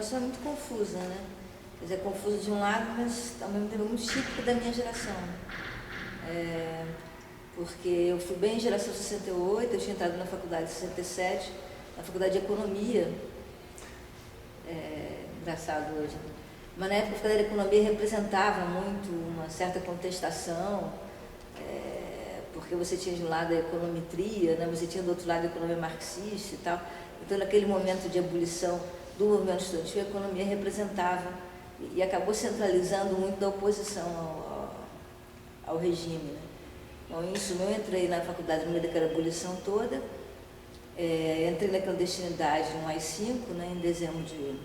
geração é muito confusa, né? Quer dizer, é confusa de um lado, mas ao mesmo tempo é muito típico da minha geração. Porque eu fui bem em geração 68, eu tinha entrado na faculdade em 67, na faculdade de Economia. Engraçado hoje. Mas na época a faculdade de Economia representava muito uma certa contestação, porque você tinha de um lado a econometria, né? Você tinha do outro lado a economia marxista e tal. Então, naquele momento de ebulição do movimento estudantil, a economia representava e acabou centralizando muito da oposição ao regime, né? Então, isso, eu entrei na faculdade no meio daquela ebulição toda, entrei na clandestinidade no AI-5, né, em dezembro de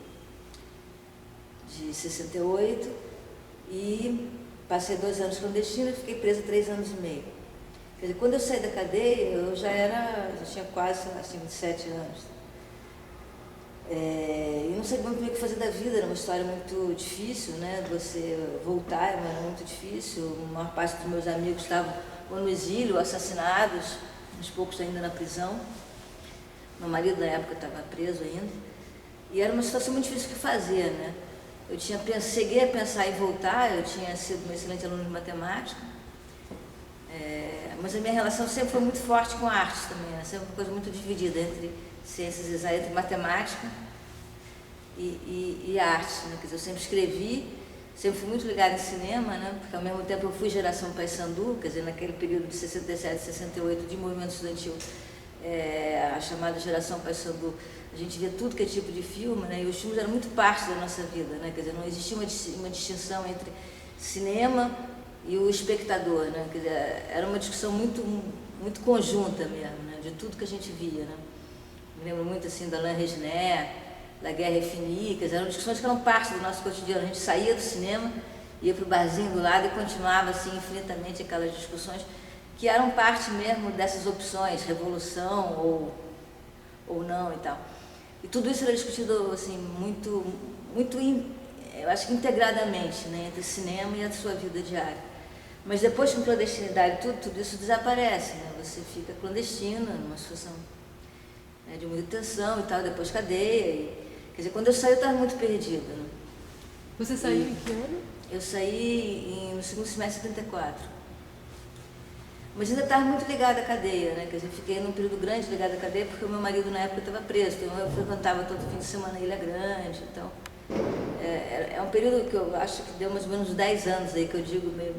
68, e passei 2 anos clandestina e fiquei presa 3 anos e meio. Quer dizer, quando eu saí da cadeia, eu já tinha quase, sei lá, 27 anos. E não sabia muito bem o que fazer da vida, era uma história muito difícil, né? Você voltar era muito difícil. A maior parte dos meus amigos estavam ou no exílio, assassinados, uns poucos ainda na prisão. Meu marido, na época, estava preso ainda. E era uma situação muito difícil de fazer, né? Cheguei a pensar em voltar, eu tinha sido uma excelente aluna de matemática, mas a minha relação sempre foi muito forte com artes também, né? Sempre uma coisa muito dividida entre ciências exatas, entre matemática e artes, né? Quer dizer, eu sempre escrevi, sempre fui muito ligada em cinema, né? Porque ao mesmo tempo eu fui geração Paissandu, quer dizer, naquele período de 67, 68 de movimento estudantil, a chamada geração Paissandu, a gente via tudo que é tipo de filme, né? E os filmes eram muito parte da nossa vida, né? Quer dizer, não existia uma distinção entre cinema e o espectador, né? Quer dizer, era uma discussão muito, muito conjunta mesmo, né? De tudo que a gente via, né? Me lembro muito assim da Alain Resnais, da Guerra Infinie, quer dizer, eram discussões que eram parte do nosso cotidiano. A gente saía do cinema, ia para o barzinho do lado e continuava assim infinitamente aquelas discussões que eram parte mesmo dessas opções, revolução ou não e tal. E tudo isso era discutido assim muito, eu acho que integradamente, né, entre o cinema e a sua vida diária. Mas depois, com clandestinidade, tudo isso desaparece, né? Você fica clandestina, numa situação, né, de muita tensão e tal, depois cadeia. Quer dizer, quando eu saí, eu estava muito perdida, né? Você saiu em que ano? Eu saí no segundo semestre de 74. Mas ainda estava muito ligada à cadeia, né? Quer dizer, fiquei num período grande ligada à cadeia, porque o meu marido na época estava preso, então eu frequentava todo fim de semana a Ilha Grande, então... É um período que eu acho que deu mais ou menos 10 anos aí, que eu digo meio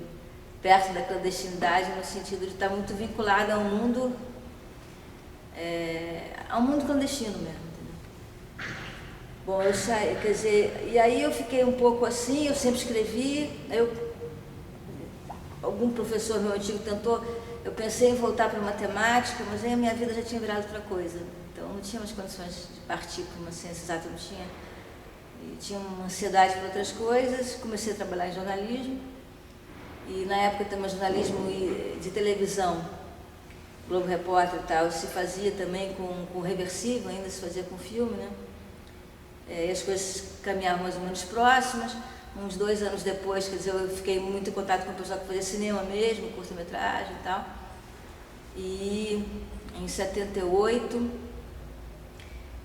perto da clandestinidade, no sentido de estar muito vinculada ao mundo clandestino mesmo, entendeu? Bom, eu saí, quer dizer, e aí eu fiquei um pouco assim, eu sempre escrevi, algum professor meu antigo tentou, eu pensei em voltar para matemática, mas aí a minha vida já tinha virado outra coisa, então não tinha mais condições de partir para uma ciência exata, não tinha. E tinha uma ansiedade por outras coisas, comecei a trabalhar em jornalismo, e na época também jornalismo de televisão, Globo Repórter e tal, se fazia também com reversível, ainda se fazia com filme, né? E as coisas caminhavam mais ou menos próximas. Uns 2 anos depois, quer dizer, eu fiquei muito em contato com o pessoal que fazia cinema mesmo, curta-metragem e tal. E em 78,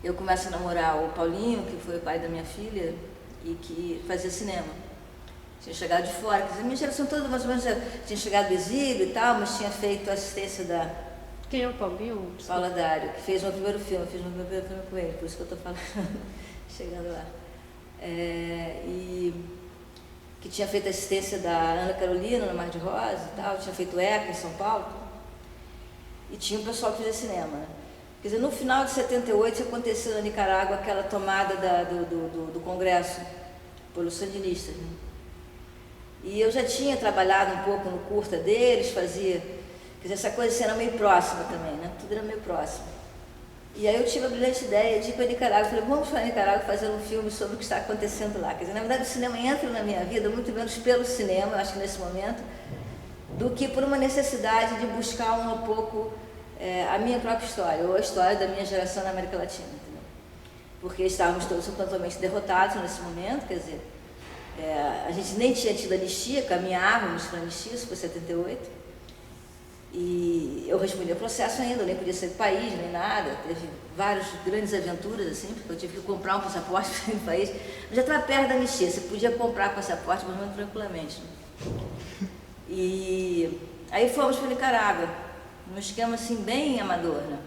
eu começo a namorar o Paulinho, que foi o pai da minha filha, e que fazia cinema. Tinha chegado de fora, quer dizer, a minha geração toda mais ou menos tinha chegado do exílio e tal, mas tinha feito assistência da... Quem é o Paulinho? Paula Dário, que fez o meu primeiro filme, eu fiz o meu primeiro filme com ele, por isso que eu estou falando, chegando lá. E que tinha feito assistência da Ana Carolina, na Mar de Rosa e tal, tinha feito ECA em São Paulo, e tinha um pessoal que fazia cinema, né? Quer dizer, no final de 78 aconteceu na Nicarágua aquela tomada do Congresso pelos sandinistas, né? E eu já tinha trabalhado um pouco no curta deles, fazia... Quer dizer, essa coisa assim, era meio próxima também, né? Tudo era meio próximo. E aí eu tive a brilhante ideia de ir para a Nicarágua. Falei, vamos para a Nicarágua fazer um filme sobre o que está acontecendo lá. Quer dizer, na verdade o cinema entra na minha vida muito menos pelo cinema, eu acho que nesse momento, do que por uma necessidade de buscar um pouco a minha própria história, ou a história da minha geração na América Latina, entendeu? Porque estávamos todos totalmente derrotados nesse momento, quer dizer, a gente nem tinha tido anistia, caminhávamos para anistia, isso foi 78, E eu respondi ao processo ainda, eu nem podia sair do país, nem nada. Teve várias grandes aventuras, assim, porque eu tive que comprar um passaporte para sair do país. Eu já estava perto da anistia, você podia comprar passaporte, mas não tranquilamente. Né? E aí fomos para Nicarágua, num esquema assim bem amador, né?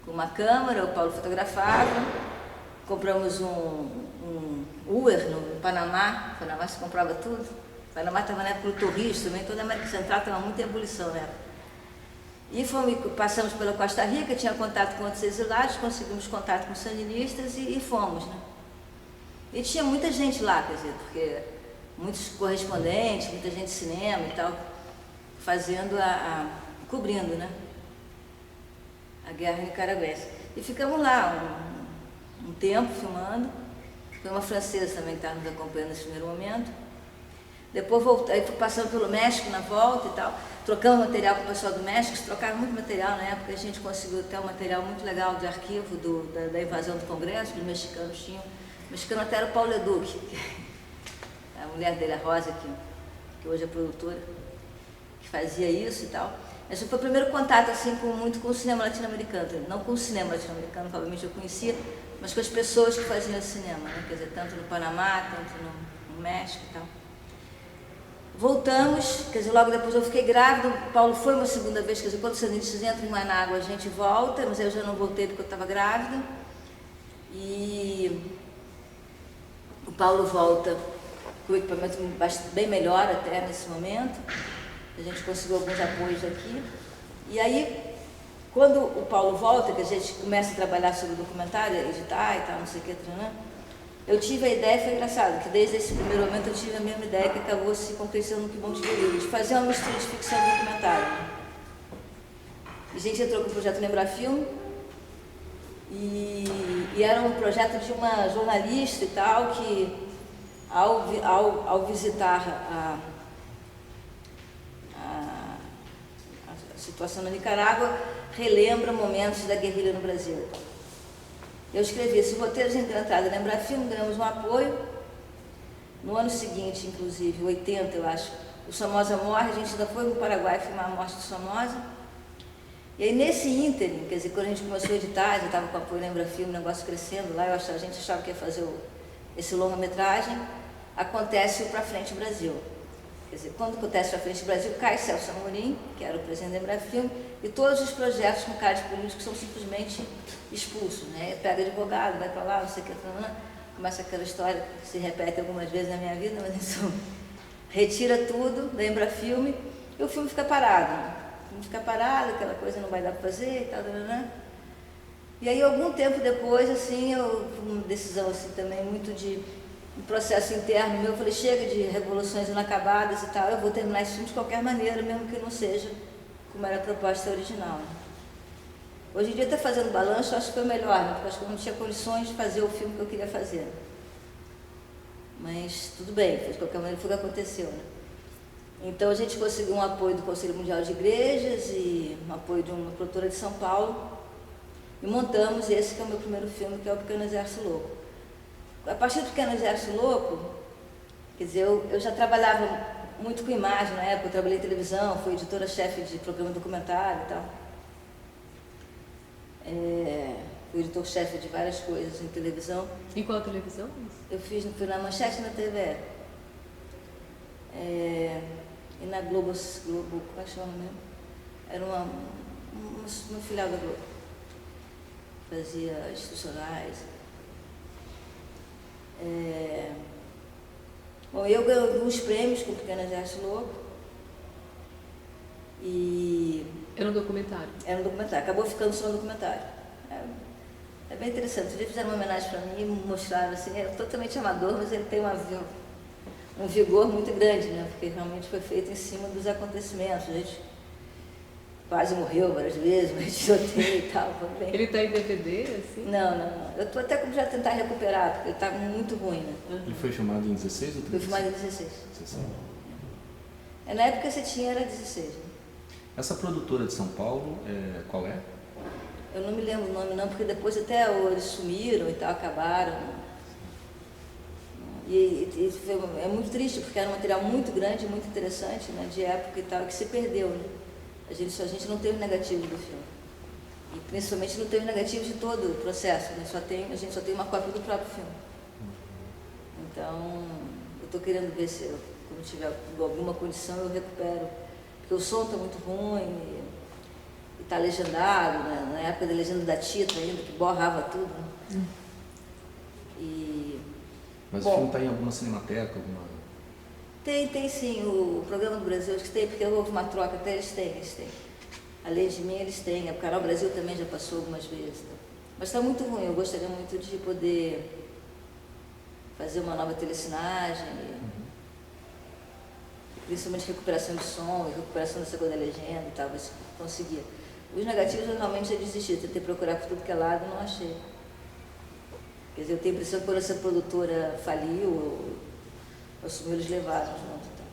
Com uma câmera, o Paulo fotografava, compramos um Uber no Panamá, no Panamá se comprava tudo. O Panamá estava na época do Torrijos também, toda a América Central estava muito em ebulição, né? E passamos pela Costa Rica, tinha contato com outros exilados, conseguimos contato com os sandinistas e fomos, né? E tinha muita gente lá, quer dizer, porque muitos correspondentes, muita gente de cinema e tal, fazendo cobrindo, né? A guerra nicaragüense. E ficamos lá um tempo filmando. Foi uma francesa também que estava nos acompanhando nesse primeiro momento. Depois aí passando pelo México na volta e tal. Trocamos material com o pessoal do México, eles trocaram muito material na época, a gente conseguiu ter um material muito legal de arquivo da invasão do Congresso, que os mexicanos tinham. O mexicano até era o Paulo Leduc, a mulher dele, a Rosa, que hoje é produtora, que fazia isso e tal. Esse foi o primeiro contato assim, muito com o cinema latino-americano, não com o cinema latino-americano, que obviamente eu conhecia, mas com as pessoas que faziam esse cinema, né? Quer dizer, tanto no Panamá, tanto no México e tal. Voltamos, quer dizer, logo depois eu fiquei grávida, o Paulo foi uma segunda vez, quer dizer, quando os sandinistas entram em Manágua a gente volta, mas eu já não voltei porque eu estava grávida. E o Paulo volta com o equipamento bem melhor até nesse momento. A gente conseguiu alguns apoios aqui. E aí, quando o Paulo volta, que a gente começa a trabalhar sobre o documentário, editar e tal, não sei o que, né? Eu tive a ideia, foi engraçado, que desde esse primeiro momento eu tive a mesma ideia que acabou se concretizando no Que Bom Te Ver, de fazer uma mistura de ficção e documentário. A gente entrou com o projeto Lembrar Filme, e era um projeto de uma jornalista e tal, que ao visitar a situação na Nicarágua, relembra momentos da guerrilha no Brasil. Eu escrevi esse roteiro, a gente deu entrada, Lembrar Filme, ganhamos um apoio. No ano seguinte, inclusive, 80, eu acho, o Somoza morre, a gente ainda foi para o Paraguai filmar a morte do Somoza. E aí, nesse ínterim, quer dizer, quando a gente começou a editar, já estava com o apoio Lembra Filme, o negócio crescendo lá, a gente achava que ia fazer esse longa-metragem, acontece o Pra Frente Brasil. Quer dizer, quando acontece Pra Frente Brasil, cai Celso Amorim, que era o presidente da Lembra Filme, e todos os projetos com cargos políticos são simplesmente expulsos, né? Pega advogado, vai para lá, não sei o que, começa aquela história que se repete algumas vezes na minha vida, mas isso retira tudo, Lembra Filme, e o filme fica parado, né? O filme fica parado, aquela coisa não vai dar para fazer e tal, né? E aí, algum tempo depois, assim, uma decisão assim também muito de um processo interno meu, eu falei, chega de revoluções inacabadas e tal, eu vou terminar esse filme de qualquer maneira, mesmo que não seja como era a proposta original. Né? Hoje em dia, até fazendo balanço, eu acho que foi melhor, né? Porque eu acho que eu não tinha condições de fazer o filme que eu queria fazer. Mas tudo bem, de qualquer maneira foi o que aconteceu. Né? Então a gente conseguiu um apoio do Conselho Mundial de Igrejas e um apoio de uma produtora de São Paulo e montamos esse que é o meu primeiro filme, que é o Pequeno Exército Louco. A partir do Pequeno Exército Louco, quer dizer, eu já trabalhava muito com imagem na época, eu trabalhei em televisão, fui editora-chefe de programa documentário e tal. Fui editor-chefe de várias coisas em televisão. Em qual televisão? Eu fui na Manchete e na TV. E na Globo, como é que chama mesmo? Era uma filial da Globo. Fazia institucionais. Bom, eu ganhei alguns prêmios com o Pequeno Exército Louco. E era um documentário? Era um documentário, acabou ficando só um documentário. É bem interessante. Eles fizeram uma homenagem para mim e mostraram assim, é totalmente amador, mas ele tem um vigor muito grande, né? Porque realmente foi feito em cima dos acontecimentos. A gente quase morreu várias vezes, mas tiroteio e tal. Bem. Ele está em DVD, assim? Não. Eu estou até com já tentar recuperar, porque ele está muito ruim, né? Ele foi filmado em 16 ou 16? Foi filmado em 16. Na época você tinha, era 16. Né? Essa produtora de São Paulo, qual é? Eu não me lembro o nome não, porque depois até eles sumiram e tal, acabaram. É muito triste, porque era um material muito grande, muito interessante, né, de época e tal, que se perdeu. Né? A gente não teve negativos do filme. E principalmente não teve negativos de todo o processo, né? A gente só tem uma cópia do próprio filme. Então, eu estou querendo ver se quando tiver alguma condição eu recupero. Porque o som está muito ruim e está legendado, né? Na época da legenda da Tita ainda, que borrava tudo. Né? Mas o filme está em alguma cinemateca, alguma... Tem sim, o Programa do Brasil, acho que tem, porque houve uma troca, até eles têm. Além de mim, eles têm. O Canal Brasil também já passou algumas vezes. Tá? Mas está muito ruim, eu gostaria muito de poder fazer uma nova telecinagem, principalmente recuperação de som, recuperação da segunda legenda e tal, mas conseguia. Os negativos eu realmente já desisti, tentei procurar por tudo que é lado e não achei. Quer dizer, eu tenho a impressão que quando essa produtora faliu, assumiu, eles levaram junto. Então.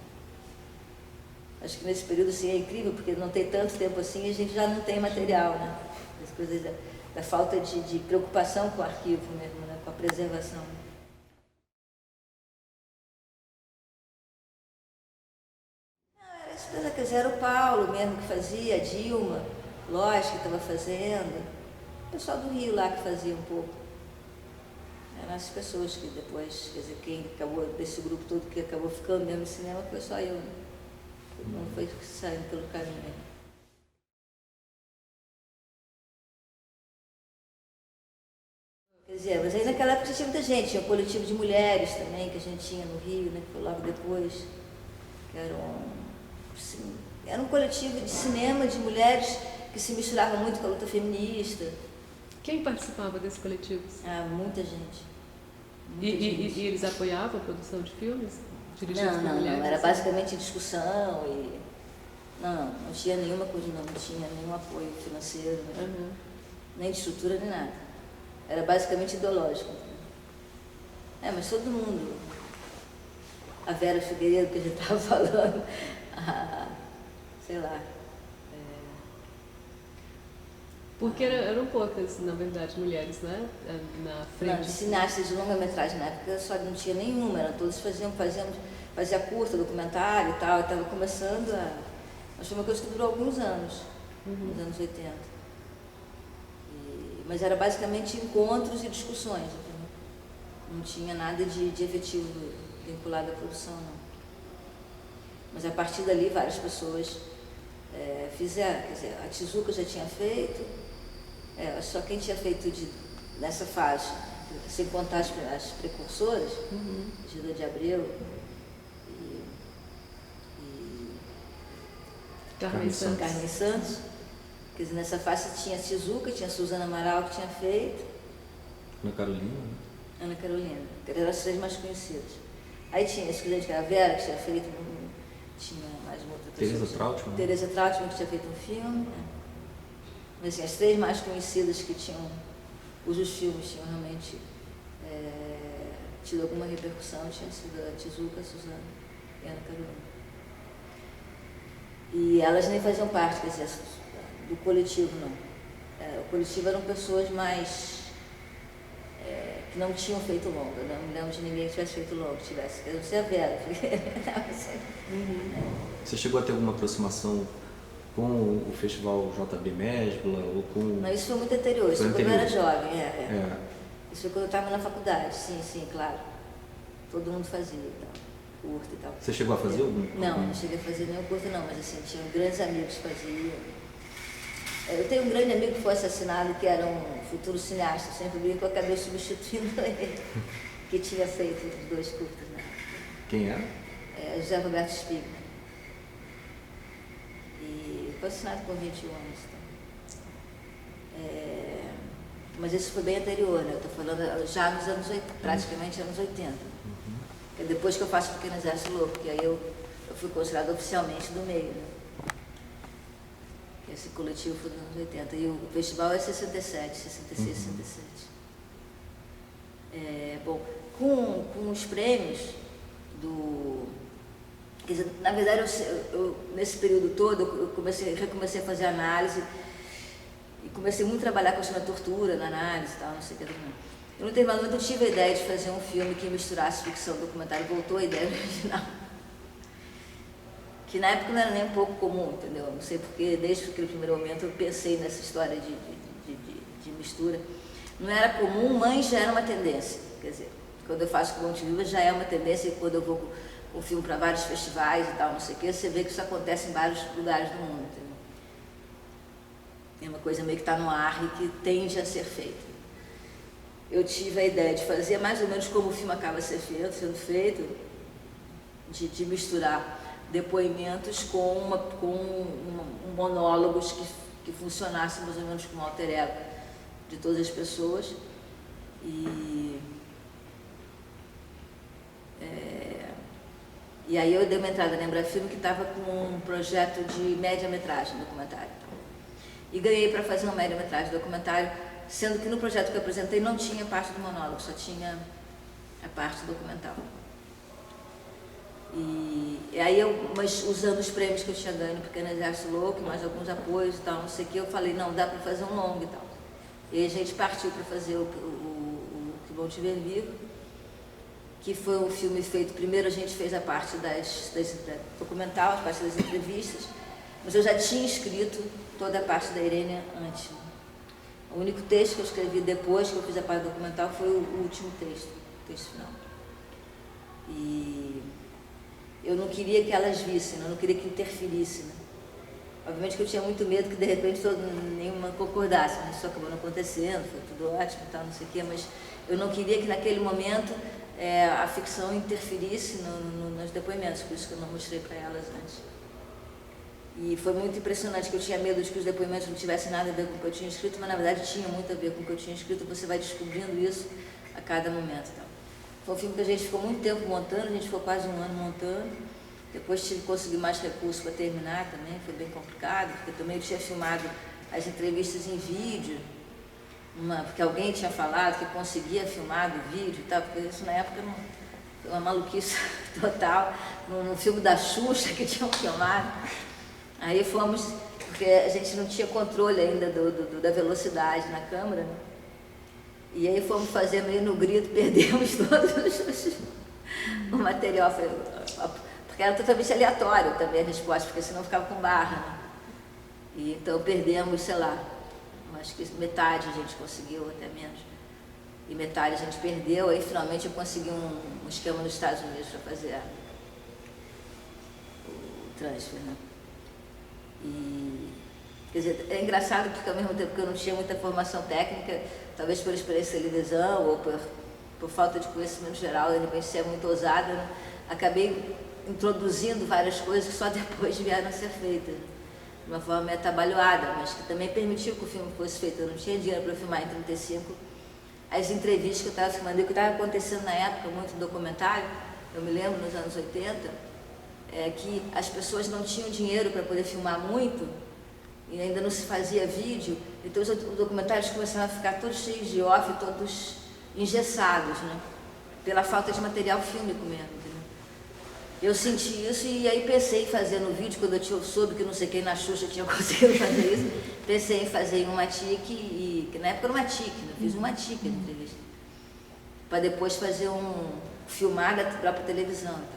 Acho que nesse período assim, é incrível, porque não tem tanto tempo assim e a gente já não tem material, né? As coisas da falta de preocupação com o arquivo mesmo, né? Com a preservação. Quer dizer, era o Paulo mesmo que fazia, a Dilma, Lois que estava fazendo, o pessoal do Rio lá que fazia um pouco. Eram as pessoas que depois, quer dizer, quem acabou desse grupo todo que acabou ficando mesmo no cinema foi só eu. Né? Todo mundo foi saindo pelo caminho. Quer dizer, mas aí naquela época tinha muita gente, tinha um coletivo de mulheres também que a gente tinha no Rio, né, que foi logo depois, que era um coletivo de cinema de mulheres que se misturavam muito com a luta feminista. Quem participava desse coletivo? Muita gente. E eles apoiavam a produção de filmes? Dirigidos por mulheres? Não, era basicamente discussão e... Não tinha nenhuma coisa, não tinha nenhum apoio financeiro, nem de estrutura, nem nada. Era basicamente ideológico. Mas todo mundo... A Vera Figueiredo, que a gente estava falando, sei lá... Porque eram poucas, na verdade, mulheres, né? Na frente. Não, de cineastas de longa-metragem na época só não tinha nenhuma, todos fazia curta, documentário e tal, estava começando a... Mas foi uma coisa que durou alguns anos, nos anos 80. Mas era basicamente encontros e discussões, entendeu? Não tinha nada de efetivo vinculado à produção, não. Mas a partir dali várias pessoas fizeram, quer dizer, a Tizuka já tinha feito, só quem tinha feito nessa fase, sem contar as precursoras, Gilda de Abreu e Carmen Santos. Quer dizer, nessa fase tinha a Tizuka, tinha a Suzana Amaral que tinha feito. Ana Carolina, que eram as três mais conhecidas. Aí tinha a estudante que era a Vera, que tinha feito, tinha mais uma outra pessoa. Teresa Trautmann, que tinha feito um filme. Mas assim, as três mais conhecidas que tinham, cujos filmes tinham realmente tido alguma repercussão, tinha sido a Tizuka, a Suzana e a Ana Carolina. E elas nem faziam parte, quer dizer, do coletivo, não. O coletivo eram pessoas mais... que não tinham feito longa, não me lembro de ninguém que tivesse feito longa, eu não sei a Vera. Você chegou a ter alguma aproximação com o Festival JB Mesbla ou com... Não, isso foi muito anterior, isso foi quando eu era jovem, Isso foi quando eu estava na faculdade, sim, claro. Todo mundo fazia e tal, curta e tal. Você chegou a fazer algum? Não cheguei a fazer nenhum curta não, mas assim, tinha grandes amigos que faziam. Eu tenho um grande amigo que foi assassinado, que era um futuro cineasta, sempre brinco, eu acabei substituindo ele, que tinha feito 2 curtas, né? Quem era? José Roberto Spiegel. E foi assassinado com 21 anos. Mas isso foi bem anterior, né? Eu estou falando já nos anos 80, praticamente anos 80. É depois que eu faço Pequeno Exército Louco, que aí eu fui considerada oficialmente do meio, né? Esse coletivo foi nos anos 80. E o festival é 67, 66, 67. Bom, com os prêmios do... Quer dizer, na verdade, eu nesse período todo, eu recomecei a fazer análise e comecei muito a trabalhar com a questão da tortura, na análise e tal, não sei o que. Eu, no determinado momento, eu tive a ideia de fazer um filme que misturasse ficção e documentário, voltou a ideia original. que na época não era nem um pouco comum, entendeu? Não sei porque, desde aquele primeiro momento, eu pensei nessa história de mistura. Não era comum, mas já era uma tendência. Quer dizer, quando eu faço com o Bom Te Viva, já é uma tendência, e quando eu vou com o filme para vários festivais e tal, não sei o quê, você vê que isso acontece em vários lugares do mundo, entendeu? É uma coisa meio que está no ar e que tende a ser feita. Eu tive a ideia de fazer mais ou menos como o filme acaba sendo feito, de misturar depoimentos com monólogos que funcionassem mais ou menos como alter ego de todas as pessoas. E aí eu dei uma entrada na Embrafilme, que estava com um projeto de média-metragem documentário. E ganhei para fazer uma média-metragem documentário, sendo que no projeto que eu apresentei não tinha parte do monólogo, só tinha a parte documental. E aí mas usando os prêmios que eu tinha ganho no Pequeno Exército Louco, mais alguns apoios e tal, não sei o que, eu falei, não, dá para fazer um longo e tal. E aí a gente partiu para fazer o Que Bom Te Ver Vivo, que foi um filme feito, primeiro a gente fez a parte documental, a parte das entrevistas, mas eu já tinha escrito toda a parte da Irene antes. O único texto que eu escrevi depois que eu fiz a parte documental foi o último texto, o texto final. E eu não queria que elas vissem, eu não queria que interferisse, né? Obviamente que eu tinha muito medo que de repente nenhuma concordasse, mas isso acabou não acontecendo, foi tudo ótimo e tal, não sei o quê, mas eu não queria que naquele momento a ficção interferisse nos depoimentos, por isso que eu não mostrei para elas antes. E foi muito impressionante, que eu tinha medo de que os depoimentos não tivessem nada a ver com o que eu tinha escrito, mas na verdade tinha muito a ver com o que eu tinha escrito, você vai descobrindo isso a cada momento. Então, foi um filme que a gente ficou muito tempo montando, a gente ficou quase um ano montando, depois tive que conseguir mais recursos para terminar também, foi bem complicado, porque também eu tinha filmado as entrevistas em vídeo, porque alguém tinha falado que conseguia filmar do vídeo e tal, porque isso na época não, foi uma maluquice total, no filme da Xuxa que tinham filmado. Aí fomos, porque a gente não tinha controle ainda da velocidade na câmera, né? E aí fomos fazer meio no grito, perdemos todos o material, porque era totalmente aleatório também a resposta, porque senão ficava com barra, né? E então perdemos, sei lá, acho que metade a gente conseguiu, até menos, e metade a gente perdeu. Aí finalmente eu consegui um esquema nos Estados Unidos para fazer o transfer, né? E, quer dizer, é engraçado porque ao mesmo tempo que eu não tinha muita formação técnica, talvez por experiência de televisão ou por falta de conhecimento geral, de repente ser muito ousada, né? Acabei introduzindo várias coisas que só depois vieram a ser feitas, né? De uma forma meio atabalhoada, mas que também permitiu que o filme fosse feito. Eu não tinha dinheiro para filmar em 35. As entrevistas que eu estava filmando, o que estava acontecendo na época, muito documentário, eu me lembro nos anos 80, que as pessoas não tinham dinheiro para poder filmar muito, e ainda não se fazia vídeo, então os documentários começaram a ficar todos cheios de off, todos engessados, né? Pela falta de material fílmico mesmo, entendeu? Eu senti isso e aí pensei em fazer no vídeo, quando eu soube que não sei quem na Xuxa tinha conseguido fazer isso, pensei em fazer em uma tique, que na época era uma tique, né? Fiz uma tique na entrevista, para depois fazer filmar da própria televisão, então,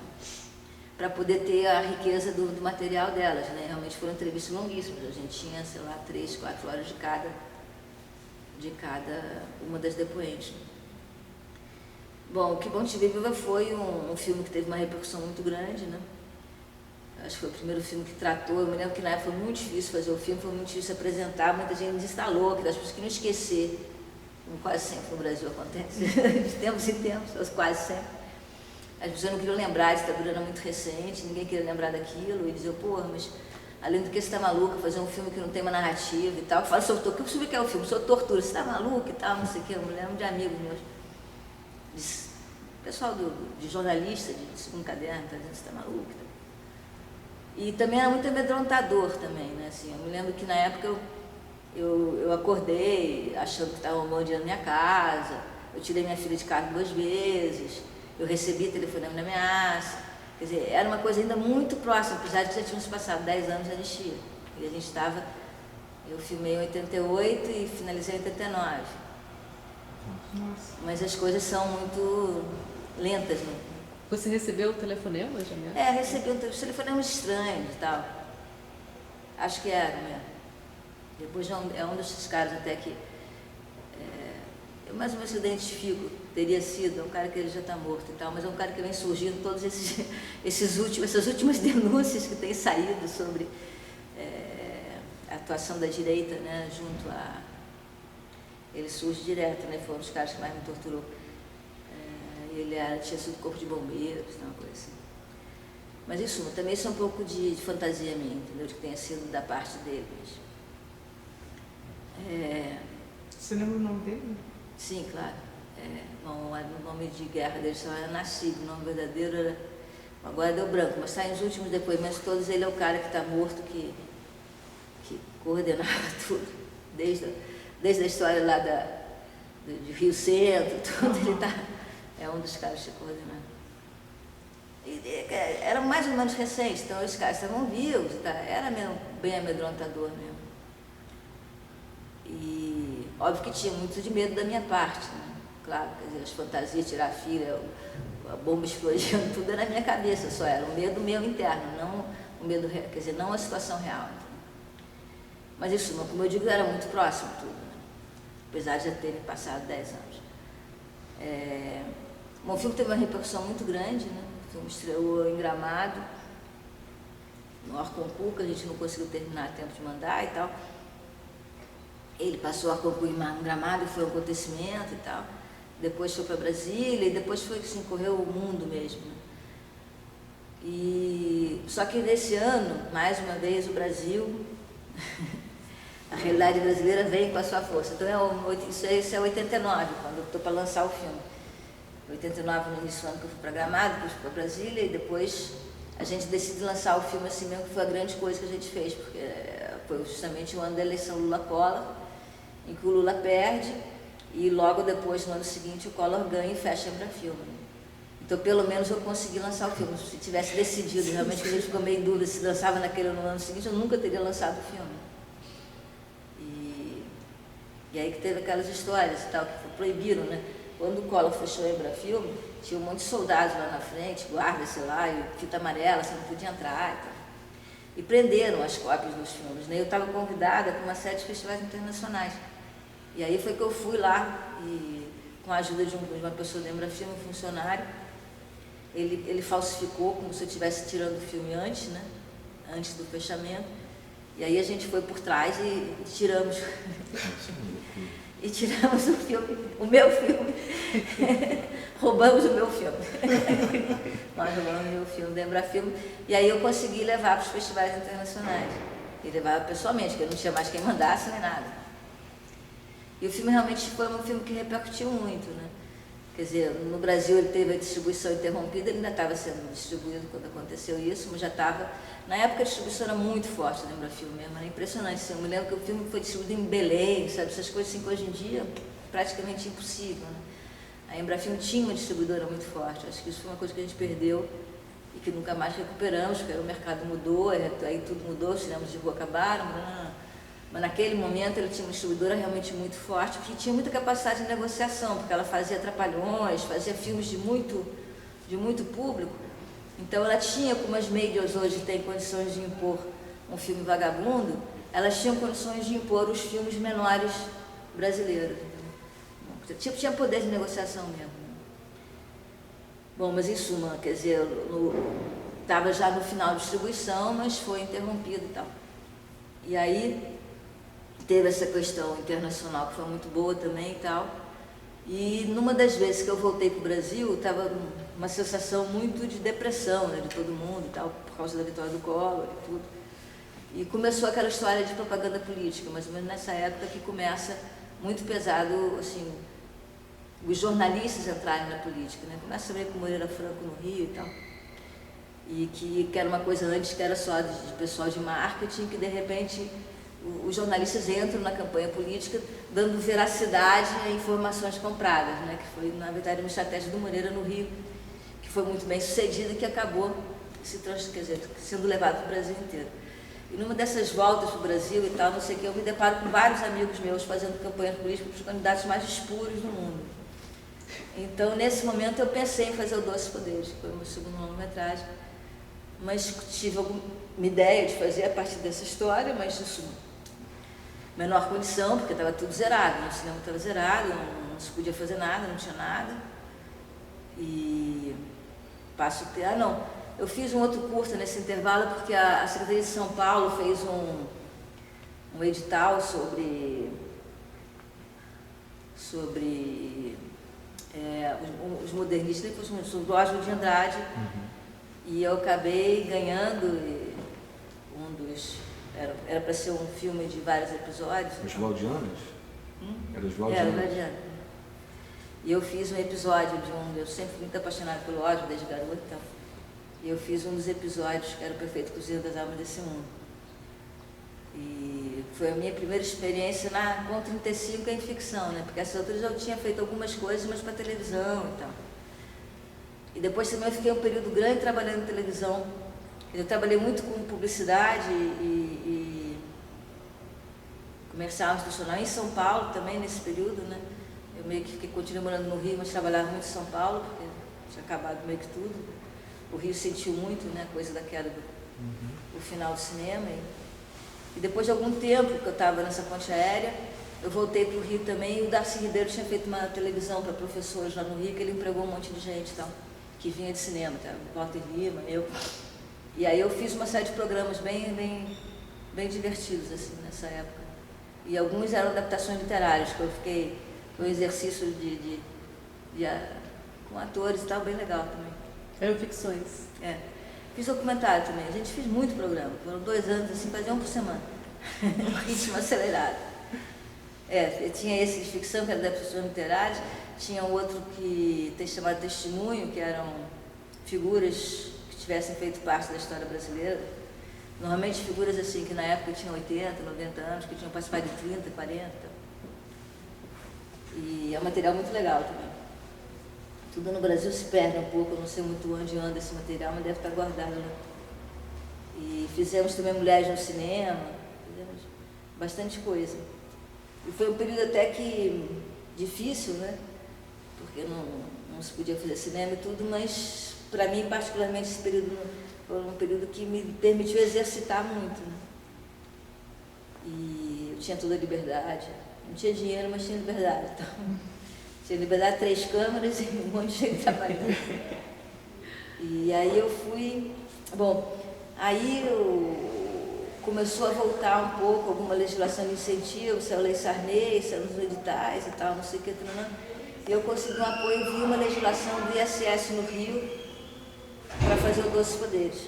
para poder ter a riqueza do material delas, né? Realmente foram entrevistas longuíssimas, a gente tinha, sei lá, 3, 4 horas de cada uma das depoentes. Bom, o Que Bom Te Ver Viva foi um filme que teve uma repercussão muito grande, né? Acho que foi o primeiro filme que tratou, eu me lembro que na época foi muito difícil fazer o filme, foi muito difícil apresentar, muita gente desinstalou, que as pessoas queriam esquecer, como quase sempre no Brasil acontece, de tempos em tempos, quase sempre. As pessoas não queriam lembrar, a ditadura era muito recente, ninguém queria lembrar daquilo, e diziam, porra, mas além do que você tá maluca, fazer um filme que não tem uma narrativa e tal, fala sobre tortura, o que eu soube que é o filme? Sobre tortura, você tá maluca e tal, não sei o que, eu me lembro de amigos meus, pessoal de jornalista, de segundo caderno, tá dizendo, você tá maluca. E também era muito amedrontador também, né, assim, eu me lembro que na época eu acordei achando que estava bombardeando minha casa, eu tirei minha filha de casa 2 vezes, eu recebi telefonema de ameaça, quer dizer, era uma coisa ainda muito próxima, apesar de que já tínhamos passado 10 anos de anistia. E a gente estava, eu filmei em 88 e finalizei em 89. Nossa. Mas as coisas são muito lentas, né? Você recebeu o telefonema, Jamila? Recebi uns telefonemas estranhos e tal. Acho que era mesmo. Depois é um desses caras até que eu mais ou menos identifico, teria sido um cara que ele já está morto e tal, mas é um cara que vem surgindo todos essas últimas denúncias que têm saído sobre a atuação da direita, né, junto a... Ele surge direto, né, foi um dos caras que mais me torturou. Ele tinha sido corpo de bombeiros, uma coisa assim. Mas, em suma, também isso é um pouco de fantasia minha, entendeu? De que tenha sido da parte dele. Você lembra o nome dele? Sim, claro. O nome de guerra dele só era Nascido, o nome verdadeiro era... Agora deu branco, mas saem os últimos depoimentos todos, ele é o cara que está morto, que coordenava tudo, desde a história lá de Rio Centro, tudo, ele é um dos caras que coordenava. Era mais ou menos recente, então os caras estavam vivos, era mesmo, bem amedrontador mesmo. E óbvio que tinha muito de medo da minha parte, né? Claro, quer dizer, as fantasias, tirar a filha, a bomba explodindo, tudo era na minha cabeça, só era um medo meu interno, não o medo, quer dizer, não a situação real. Então. Mas isso, como eu digo, era muito próximo tudo, né? Apesar de já terem passado 10 anos. O filme teve uma repercussão muito grande, né? O filme estreou em Gramado, no Arconcourt, a gente não conseguiu terminar a tempo de mandar e tal. Ele passou a Arconcourt em Gramado, foi um acontecimento e tal. Depois foi para Brasília e depois foi assim, correu o mundo mesmo. E só que nesse ano, mais uma vez, o Brasil, a realidade brasileira vem com a sua força. Então isso é 89, quando eu estou para lançar o filme. 89 no início do ano que eu fui para Gramado, depois fui para Brasília e depois a gente decide lançar o filme assim mesmo, que foi a grande coisa que a gente fez, porque foi justamente o ano da eleição Lula-Collor, em que o Lula perde e logo depois, no ano seguinte, o Collor ganha e fecha para filme. Então, pelo menos eu consegui lançar o filme. Se tivesse decidido realmente, que a gente ficou meio em dúvida se lançava naquele ou no ano seguinte, eu nunca teria lançado o filme. E aí que teve aquelas histórias e tal, que proibiram, né? Quando o Collor fechou o Embrafilme, tinha um monte de soldados lá na frente, guarda, sei lá, e fita amarela, você não podia entrar e tal. E prenderam as cópias dos filmes, né? Eu estava convidada para uma série de festivais internacionais. E aí foi que eu fui lá, e com a ajuda de uma pessoa do Embrafilme, um funcionário, ele falsificou, como se eu estivesse tirando o filme antes, né? Antes do fechamento. E aí a gente foi por trás e tiramos... E tiramos o filme, o meu filme. Roubamos o meu filme. Nós roubamos o meu filme do Embrafilme. E aí eu consegui levar para os festivais internacionais. E levava pessoalmente, porque eu não tinha mais quem mandasse nem nada. E o filme realmente foi um filme que repercutiu muito, né? Quer dizer, no Brasil ele teve a distribuição interrompida, ele ainda estava sendo distribuído quando aconteceu isso, mas já estava... Na época a distribuição era muito forte do Embrafilme mesmo, era impressionante. Assim, eu me lembro que o filme foi distribuído em Belém, sabe? Essas coisas assim que hoje em dia praticamente impossível, né? A Embrafilme tinha uma distribuidora muito forte, acho que isso foi uma coisa que a gente perdeu e que nunca mais recuperamos, porque o mercado mudou, aí tudo mudou, os cinemas de rua acabaram, mas naquele momento ele tinha uma distribuidora realmente muito forte, porque tinha muita capacidade de negociação, porque ela fazia Trapalhões, fazia filmes de muito público. Então ela tinha, como as mídias hoje têm condições de impor um filme vagabundo, elas tinham condições de impor os filmes menores brasileiros. Tinha poder de negociação mesmo. Bom, mas em suma, quer dizer, estava já no final da distribuição, mas foi interrompido e tal. E aí teve essa questão internacional que foi muito boa também e tal. E numa das vezes que eu voltei para o Brasil, estava uma sensação muito de depressão, né, de todo mundo e tal, por causa da vitória do Collor e tudo. E começou aquela história de propaganda política, mais ou menos nessa época que começa muito pesado, assim, os jornalistas entrarem na política, né? Começa a ver com Moreira Franco no Rio e tal. E que era uma coisa antes que era só de pessoal de marketing, que de repente os jornalistas entram na campanha política dando veracidade a informações compradas, né? Que foi, na verdade, uma estratégia do Moreira no Rio, que foi muito bem sucedida e que acabou sendo levado para o Brasil inteiro. E numa dessas voltas para o Brasil e tal, não sei o que, eu me deparo com vários amigos meus fazendo campanha política para os candidatos mais espuros do mundo. Então, nesse momento, eu pensei em fazer o Doces Poderes, que foi o meu segundo longa-metragem. Mas tive alguma ideia de fazer a partir dessa história, mas isso menor condição, porque estava tudo zerado, o cinema estava zerado, não se podia fazer nada, não tinha nada. E passo a ter... eu fiz um outro curta nesse intervalo, porque a Secretaria de São Paulo fez um edital sobre os modernistas, sobre o Oswald de Andrade, e eu acabei ganhando era para ser um filme de vários episódios. Os Valdianos? Era os Era Valdianos? os Valdianos. E eu fiz um episódio eu sempre fui muito apaixonada pelo Oswald desde garota, e eu fiz um dos episódios que era o Perfeito Cozinheiro das Almas desse Mundo. E foi a minha primeira experiência com 35 em ficção, né? Porque essas outras eu tinha feito algumas coisas, mas para televisão e tal. E depois também eu fiquei um período grande trabalhando em televisão. Eu trabalhei muito com publicidade e comercial institucional em São Paulo também nesse período, né? Eu meio que continuei morando no Rio, mas trabalhava muito em São Paulo, porque tinha acabado meio que tudo. O Rio sentiu muito, né? A coisa da queda do final do cinema. E depois de algum tempo que eu estava nessa ponte aérea, eu voltei para o Rio também, e o Darcy Ribeiro tinha feito uma televisão para professores lá no Rio, que ele empregou um monte de gente tal, que vinha de cinema, tá? Walter Lima, eu. E aí eu fiz uma série de programas bem divertidos assim, nessa época. E alguns eram adaptações literárias, que eu fiquei um exercício com atores e tal, bem legal também. Eram ficções. Fiz documentário também, a gente fez muito programa, foram 2 anos, assim, fazia um por semana, ritmo acelerado. Tinha esse de ficção, que era adaptações literárias, tinha outro que tem chamado Testemunho, que eram figuras que tivessem feito parte da história brasileira. Normalmente figuras assim, que na época tinham 80, 90 anos, que tinham participado de 30, 40. E é um material muito legal também. Tudo no Brasil se perde um pouco, eu não sei muito onde anda esse material, mas deve estar guardado lá. E fizemos também Mulheres no Cinema, fizemos bastante coisa. E foi um período até que difícil, né? Porque não se podia fazer cinema e tudo, mas para mim, particularmente, esse período foi um período que me permitiu exercitar muito, né? E eu tinha toda a liberdade. Não tinha dinheiro, mas tinha liberdade. Então, tinha liberdade, 3 câmeras e um monte de gente trabalhando. E aí eu fui... aí começou a voltar um pouco alguma legislação de incentivo, saiu a Lei Sarney, saiu os editais e tal, não sei o que, e eu consegui um apoio via uma legislação do ISS no Rio para fazer o Doces Poderes.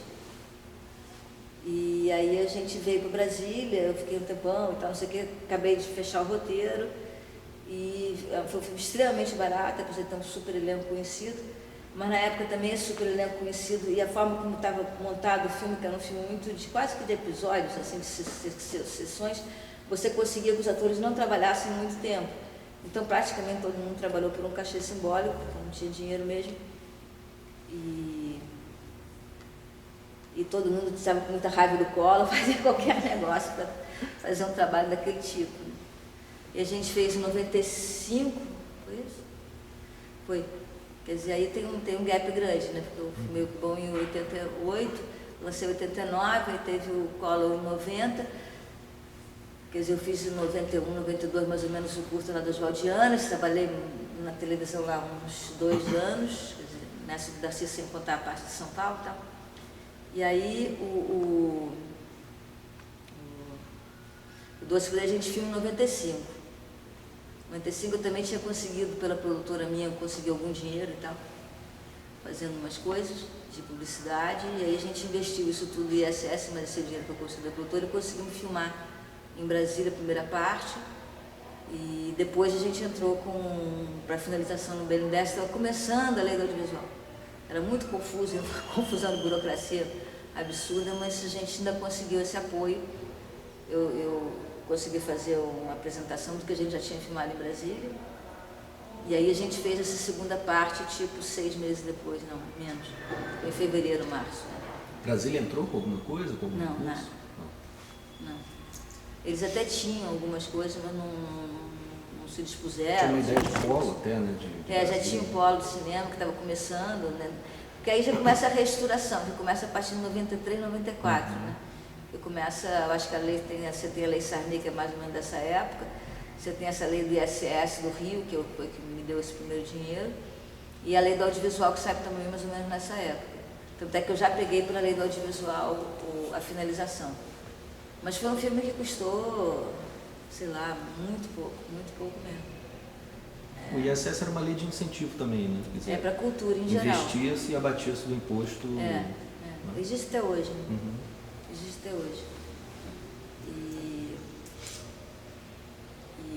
E aí a gente veio para Brasília, eu fiquei um tempão e tal, não sei o que, acabei de fechar o roteiro, e foi um filme extremamente barato, apesar de ter um super elenco conhecido, mas na época também esse super elenco conhecido e a forma como estava montado o filme, que era um filme muito quase que de episódios, assim, de sessões, você conseguia que os atores não trabalhassem muito tempo. Então praticamente todo mundo trabalhou por um cachê simbólico, porque não tinha dinheiro mesmo. E todo mundo estava com muita raiva do Collor, fazia qualquer negócio para fazer um trabalho daquele tipo. E a gente fez em 95, foi isso? Foi. Quer dizer, aí tem um gap grande, né? Porque eu fui meio bom em 88, lancei em 89, aí teve o Collor em 90. Quer dizer, eu fiz em 91, 92 mais ou menos o curso lá das Valdianas, trabalhei na televisão lá uns 2 anos, quer dizer, nessa do Darcy, sem contar a parte de São Paulo e tal. E aí o Doces Poderes a gente filma em 95. Em 95 eu também tinha conseguido, pela produtora minha, eu consegui algum dinheiro e tal, fazendo umas coisas de publicidade, e aí a gente investiu isso tudo no ISS, mas esse dinheiro que eu consegui da produtora, e conseguimos filmar em Brasília a primeira parte, e depois a gente entrou para a finalização no BNDES, estava começando a lei do audiovisual. Era muito confuso, uma confusão de burocracia absurda, mas a gente ainda conseguiu esse apoio. Eu consegui fazer uma apresentação do que a gente já tinha filmado em Brasília, e aí a gente fez essa segunda parte, tipo 6 meses depois, não, menos, em fevereiro, março. Brasília entrou com alguma coisa? Com algum Não, curso? nada. Não. Eles até tinham algumas coisas, mas não se Tinha dispuseram. uma ideia de polo até, né? Já tinha um polo de cinema que estava começando, né? Porque aí já começa a reestruturação, que começa a partir de 93, 94, né? Eu acho que você tem a Lei Sarney, que é mais ou menos dessa época, você tem essa lei do ISS do Rio, foi que me deu esse primeiro dinheiro, e a lei do audiovisual, que sai também mais ou menos nessa época. Tanto é que eu já peguei pela lei do audiovisual a finalização. Mas foi um filme que custou, sei lá, muito pouco mesmo. O ISS era uma lei de incentivo também, né? Quer dizer, para a cultura em geral. Investia-se e abatia-se do imposto. Existe até hoje. Né? Uhum. Existe até hoje.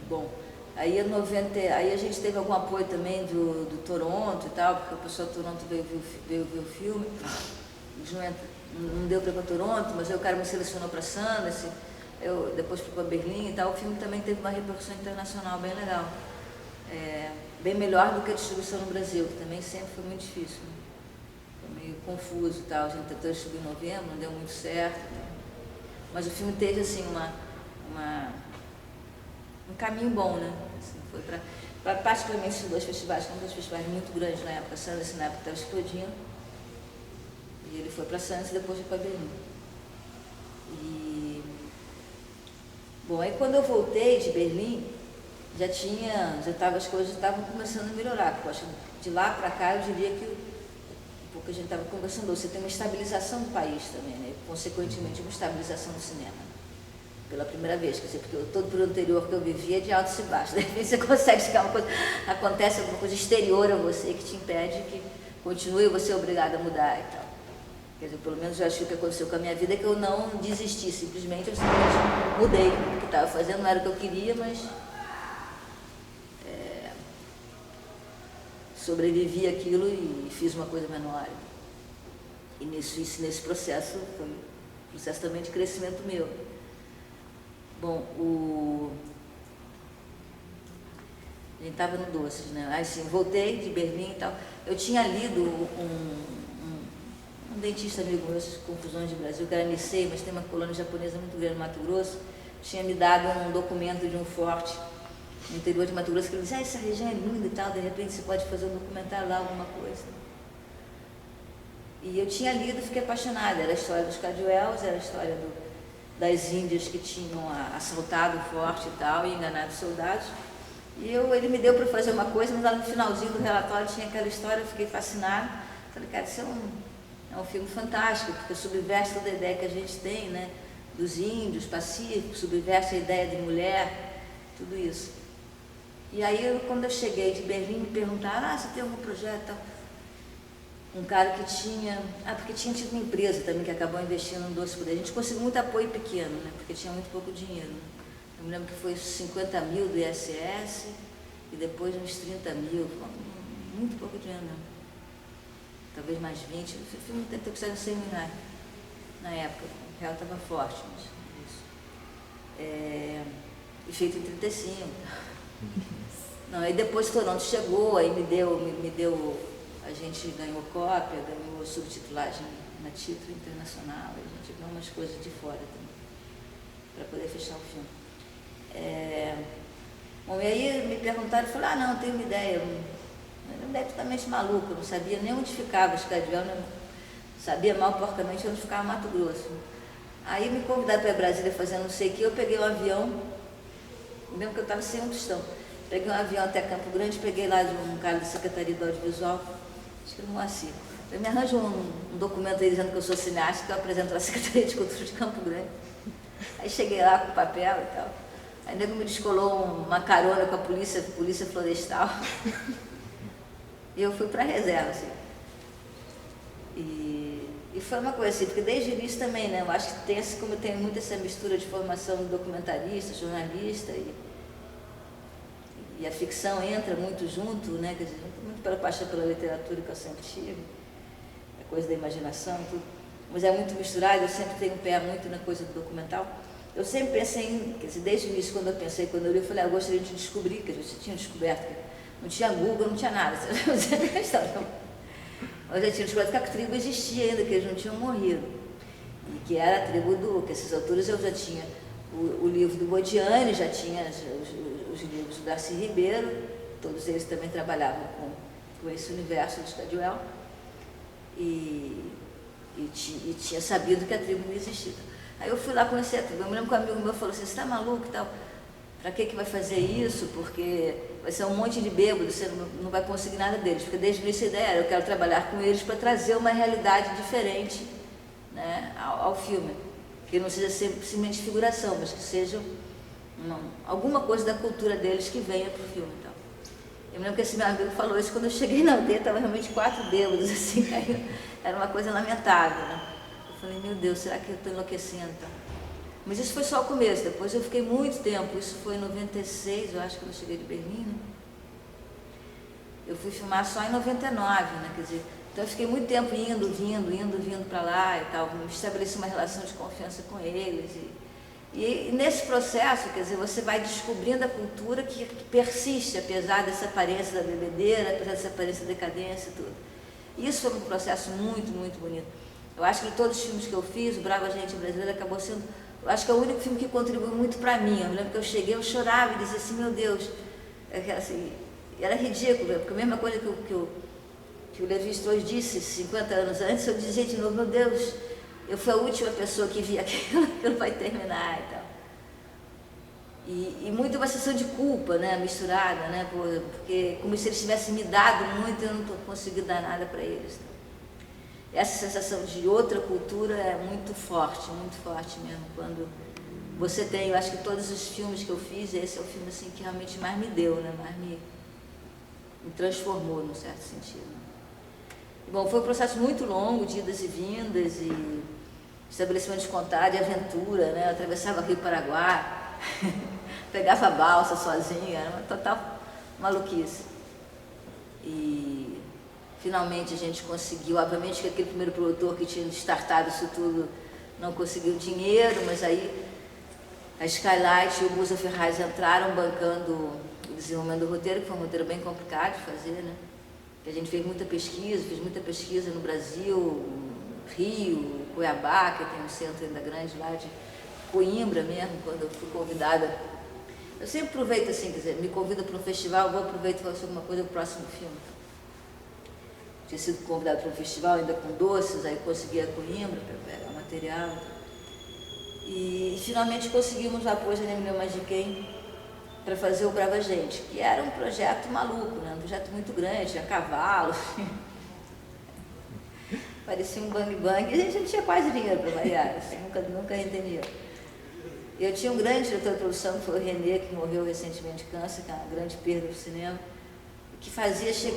Bom, aí a gente teve algum apoio também do Toronto e tal, porque o pessoal do Toronto veio ver o filme. Não deu para ir para Toronto, mas aí o cara me selecionou para Sundance, eu depois fui para Berlim e tal. O filme também teve uma repercussão internacional bem legal. Bem melhor do que a distribuição no Brasil, que também sempre foi muito difícil. Né? Foi meio confuso e tal. A gente tentou distribuir em novembro, não deu muito certo. Né? Mas o filme teve assim um caminho bom, né? Assim, foi para particularmente esses dois festivais, que eram dois festivais muito grandes na época. Sundance na época estava explodindo. E ele foi para Sundance e depois foi para Berlim. Bom, aí quando eu voltei de Berlim, as coisas estavam começando a melhorar, porque eu acho que de lá para cá eu diria que porque a gente estava conversando, você tem uma estabilização do país também, né? Consequentemente uma estabilização do cinema. Pela primeira vez, quer dizer, porque todo o período anterior que eu vivia é de altos e baixos. De repente você consegue chegar uma coisa, acontece alguma coisa exterior a você que te impede que continue, você é obrigado a mudar e tal. Quer dizer, pelo menos eu acho que o que aconteceu com a minha vida é que eu não desisti, simplesmente eu mudei. O que estava fazendo não era o que eu queria, mas sobrevivi àquilo e fiz uma coisa menor. E nesse processo, foi um processo também de crescimento meu. Bom, a gente estava no Doces, né? Assim, voltei de Berlim e tal. Eu tinha lido um dentista amigo meu, Confusões de Brasil, que era Nisei, mas tem uma colônia japonesa muito grande no Mato Grosso, tinha me dado um documento de um forte no interior de Mato Grosso, que ele disse, essa região é linda e tal, de repente você pode fazer um documentário lá, alguma coisa. E eu tinha lido e fiquei apaixonada, era a história dos Caduels, era a história das índias que tinham assaltado o forte e tal, e enganado os soldados. E ele me deu para fazer uma coisa, mas lá no finalzinho do relatório tinha aquela história, eu fiquei fascinada. Falei, cara, isso é um filme fantástico, porque subverte toda a ideia que a gente tem, né? Dos índios pacíficos, subverte a ideia de mulher, tudo isso. E aí, quando eu cheguei de Berlim, me perguntaram, você tem algum projeto? Um cara que tinha... porque tinha tido uma empresa também que acabou investindo no Doce Poder. A gente conseguiu muito apoio pequeno, né? Porque tinha muito pouco dinheiro. Né? Eu me lembro que foi 50 mil do ISS e depois uns 30 mil. Muito pouco dinheiro, não. Talvez mais 20. O filme tentou custar uns 100 mil reais na época. O real estava forte, mas isso. E feito em 35. Não, aí depois Toronto chegou, aí me deu, a gente ganhou cópia, ganhou subtitulagem na título internacional, a gente ganhou umas coisas de fora também, para poder fechar o filme. Bom, e aí me perguntaram, eu falei, não, tenho uma ideia totalmente maluca, eu não sabia nem onde ficava os Caduel, não sabia mal porcamente onde ficava Mato Grosso. Aí me convidaram para Brasília fazer não sei o que, eu peguei um avião, mesmo que eu estava sem um tostão. Peguei um avião até Campo Grande, peguei lá de um cara da Secretaria do Audiovisual, acho que era um Moacir. Eu me arranjo um documento aí dizendo que eu sou cineasta, que eu apresento na Secretaria de Cultura de Campo Grande. Aí cheguei lá com papel e tal. Aí o nego me descolou uma carona com a polícia florestal. E eu fui para a reserva, assim. E foi uma coisa assim, porque desde o início também, né? Eu acho que como tem muito essa mistura de formação de documentarista, jornalista e a ficção entra muito junto, né? Quer dizer, muito pela paixão pela literatura que eu sempre tive, a coisa da imaginação e tudo. Mas é muito misturado, eu sempre tenho um pé muito na coisa do documental. Eu sempre pensei quer dizer, desde o início, quando eu li, eu falei, eu gostaria de descobrir, que a gente tinha descoberto, que não tinha Google, não tinha nada, mas eu já tinha descoberto que a tribo existia ainda, que eles não tinham morrido. E que era a tribo que esses autores eu já tinha o livro do Bodiani, já tinha os livros do Darcy Ribeiro, todos eles também trabalhavam com esse universo do Stadwell, e tinha sabido que a tribo não existia. Aí eu fui lá conhecer a tribo. Eu me lembro que um amigo meu falou assim: você está maluco e tal? Para que vai fazer isso? Porque vai ser um monte de bêbado, você não vai conseguir nada deles. Porque desde o início a ideia era: eu quero trabalhar com eles para trazer uma realidade diferente, né, ao filme. Que não seja simplesmente figuração, mas que seja alguma coisa da cultura deles que venha para o filme. Então. Eu me lembro que esse meu amigo falou isso quando eu cheguei na aldeia, estava realmente 4 bêbados, assim, caiu. Era uma coisa lamentável, né? Eu falei: meu Deus, será que eu estou enlouquecendo? Então? Mas isso foi só o começo, depois eu fiquei muito tempo, isso foi em 96, eu acho, quando eu cheguei de Berlim, né? Eu fui filmar só em 99, né? Quer dizer, então eu fiquei muito tempo vindo para lá e tal, estabeleci uma relação de confiança com eles. E nesse processo, quer dizer, você vai descobrindo a cultura que persiste, apesar dessa aparência da bebedeira, apesar dessa aparência da decadência e tudo. E isso foi um processo muito, muito bonito. Eu acho que de todos os filmes que eu fiz, o Brava Gente Brasileira acabou sendo, eu acho que é o único filme que contribuiu muito para mim. Eu me lembro que eu cheguei, eu chorava e dizia assim: meu Deus, assim, era ridículo, porque a mesma coisa que o Levi Strauss disse 50 anos antes, eu dizia de novo: meu Deus, eu fui a última pessoa que vi aquilo vai terminar e tal. E muito uma sensação de culpa, né, misturada, né, porque como se eles tivessem me dado muito e eu não estou conseguindo dar nada para eles. Essa sensação de outra cultura é muito forte mesmo, quando você tem, eu acho que todos os filmes que eu fiz, esse é o filme assim, que realmente mais me deu, né, mais me transformou, num certo sentido. Bom, foi um processo muito longo, de idas e vindas, e estabelecimento de contato, de aventura, né? Eu atravessava Rio Paraguai, pegava a balsa sozinha, era uma total maluquice. E finalmente a gente conseguiu, obviamente que aquele primeiro produtor que tinha startado isso tudo não conseguiu dinheiro, mas aí a Skylight e o Musa Ferraz entraram bancando o desenvolvimento do roteiro, que foi um roteiro bem complicado de fazer, né? A gente fez muita pesquisa no Brasil, Rio, Cuiabá, que tem um centro ainda grande lá, de Coimbra mesmo, quando eu fui convidada. Eu sempre aproveito assim, quer dizer, me convida para um festival, eu vou aproveitar e faço alguma coisa no próximo filme. Tinha sido convidada para um festival ainda com doces, aí consegui a Coimbra para pegar o material. E finalmente conseguimos o apoio da Emília Magiquem para fazer o Brava Gente, que era um projeto maluco, né? Um projeto muito grande, tinha cavalo, parecia um bang-bang, e a gente não tinha quase dinheiro para variar, assim, nunca entendia. Eu tinha um grande diretor de produção, que foi o Renê, que morreu recentemente de câncer, que é uma grande perda do cinema, que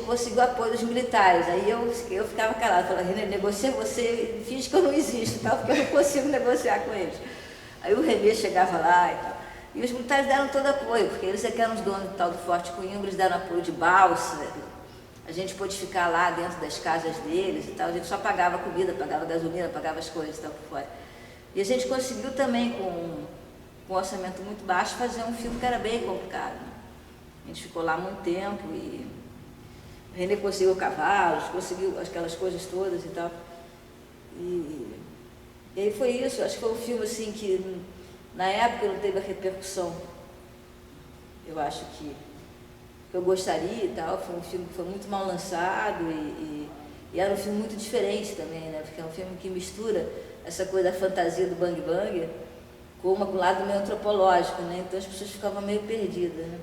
conseguiu apoio dos militares. Aí eu ficava calada, falava: Renê, negocia você, finge que eu não existo, tal, porque eu não consigo negociar com eles. Aí o Renê chegava lá e tal. E os militares deram todo apoio, porque eles é que eram os donos do tal do Forte Coimbra, eles deram apoio de balsa, a gente pôde ficar lá dentro das casas deles e tal, a gente só pagava comida, pagava gasolina, pagava as coisas e tal por fora. E a gente conseguiu também, com um orçamento muito baixo, fazer um filme que era bem complicado, né? A gente ficou lá muito tempo e o Renê conseguiu cavalos, conseguiu aquelas coisas todas e tal. E aí foi isso, acho que foi um filme assim que na época não teve a repercussão, eu acho que eu gostaria e tal. Foi um filme que foi muito mal lançado e era um filme muito diferente também, né? Porque é um filme que mistura essa coisa da fantasia do bang bang com um lado meio antropológico, né? Então as pessoas ficavam meio perdidas, né?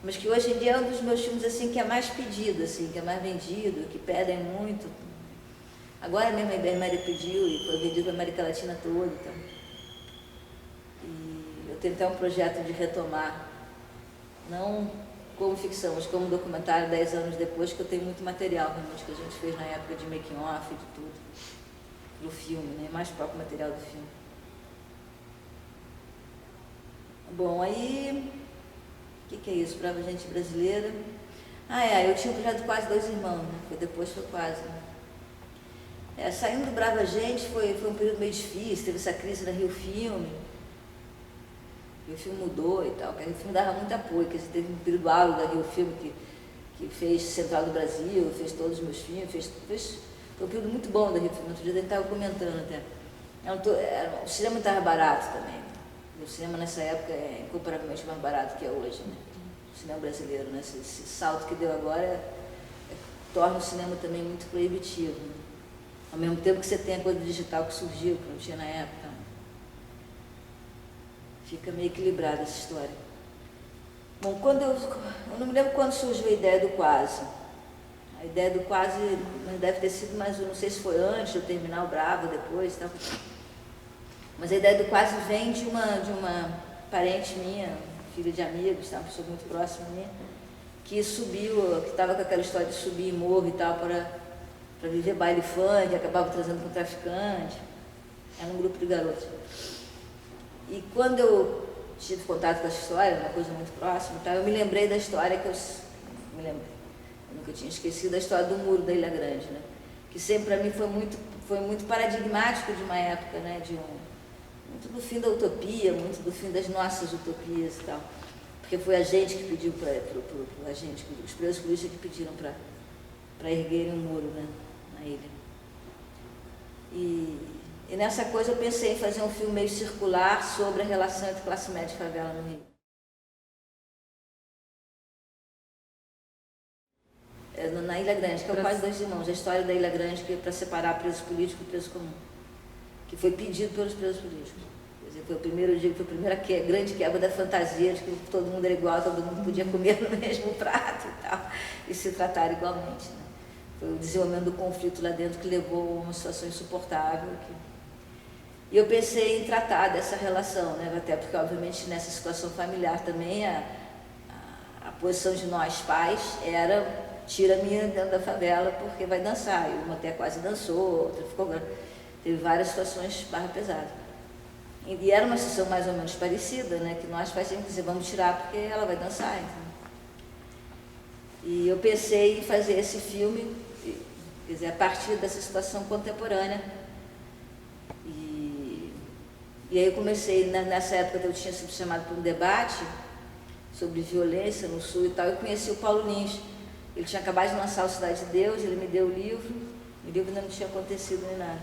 Mas que hoje em dia é um dos meus filmes assim que é mais pedido, assim, que é mais vendido, que pedem muito. Agora mesmo a Ibermédia pediu e foi vendido para a América Latina toda, então. E eu tenho até um projeto de retomar, não como ficção, mas como documentário 10 anos depois, que eu tenho muito material realmente que a gente fez na época de making off, de tudo, do filme, né? Mais próprio material do filme. Bom, aí, o que é isso? Brava Gente Brasileira. Eu tinha um projeto Quase Dois Irmãos, né? Depois foi quase, né? Saindo do Brava Gente foi um período meio difícil, teve essa crise da Rio Filme, e o filme mudou e tal, porque o filme dava muito apoio, quer dizer, teve um período áureo da Rio Filme que fez Central do Brasil, fez todos os meus filmes, foi um período muito bom da Rio Filme. Outro dia ele estava comentando até. O cinema estava barato também, O cinema nessa época é incomparavelmente mais barato que é hoje, né? O cinema brasileiro, né? Esse salto que deu agora torna o cinema também muito proibitivo, né? Ao mesmo tempo que você tem a coisa digital que surgiu, que não tinha na época. Fica meio equilibrada essa história. Bom, eu não me lembro quando surgiu a ideia do quase. A ideia do quase não deve ter sido mais, não sei se foi antes de eu terminar o Bravo, depois, tal. Mas a ideia do quase vem de uma parente minha, filha de amigos, uma pessoa muito próxima minha, que subiu, que estava com aquela história de subir em morro e tal para viver baile funk, acabava trazendo com traficante. Era um grupo de garotos. E quando eu tive contato com essa história, uma coisa muito próxima, tá? Eu me lembrei da história que eu nunca tinha esquecido, a história do muro da Ilha Grande, né? Que sempre para mim foi muito paradigmático de uma época, né? Muito do fim da utopia, muito do fim das nossas utopias e tal. Porque foi a gente que pediu os presos políticos que pediram para erguerem um muro, né? Na ilha. E nessa coisa eu pensei em fazer um filme meio circular sobre a relação entre classe média e favela no Rio. Na Ilha Grande, que é o Quase Dois Irmãos, a história da Ilha Grande, que é para separar preso político e preso comum, que foi pedido pelos presos políticos. Quer dizer, foi o primeiro dia, foi a primeira grande quebra da fantasia de que todo mundo era igual, todo mundo podia comer no mesmo prato e tal, e se tratar igualmente, né? Foi o desenvolvimento do conflito lá dentro que levou a uma situação insuportável. E eu pensei em tratar dessa relação, né? Até porque, obviamente, nessa situação familiar também, a posição de nós pais era: tira a minha dentro da favela porque vai dançar. E uma até quase dançou, outra teve várias situações barra pesada. E era uma situação mais ou menos parecida, né? Que nós pais sempre dizer, vamos tirar porque ela vai dançar. Então. E eu pensei em fazer esse filme, quer dizer, a partir dessa situação contemporânea. E aí eu comecei, nessa época eu tinha sido chamado para um debate sobre violência no Sul e tal, eu conheci o Paulo Lins. Ele tinha acabado de lançar o Cidade de Deus, ele me deu o livro ainda não tinha acontecido nem nada.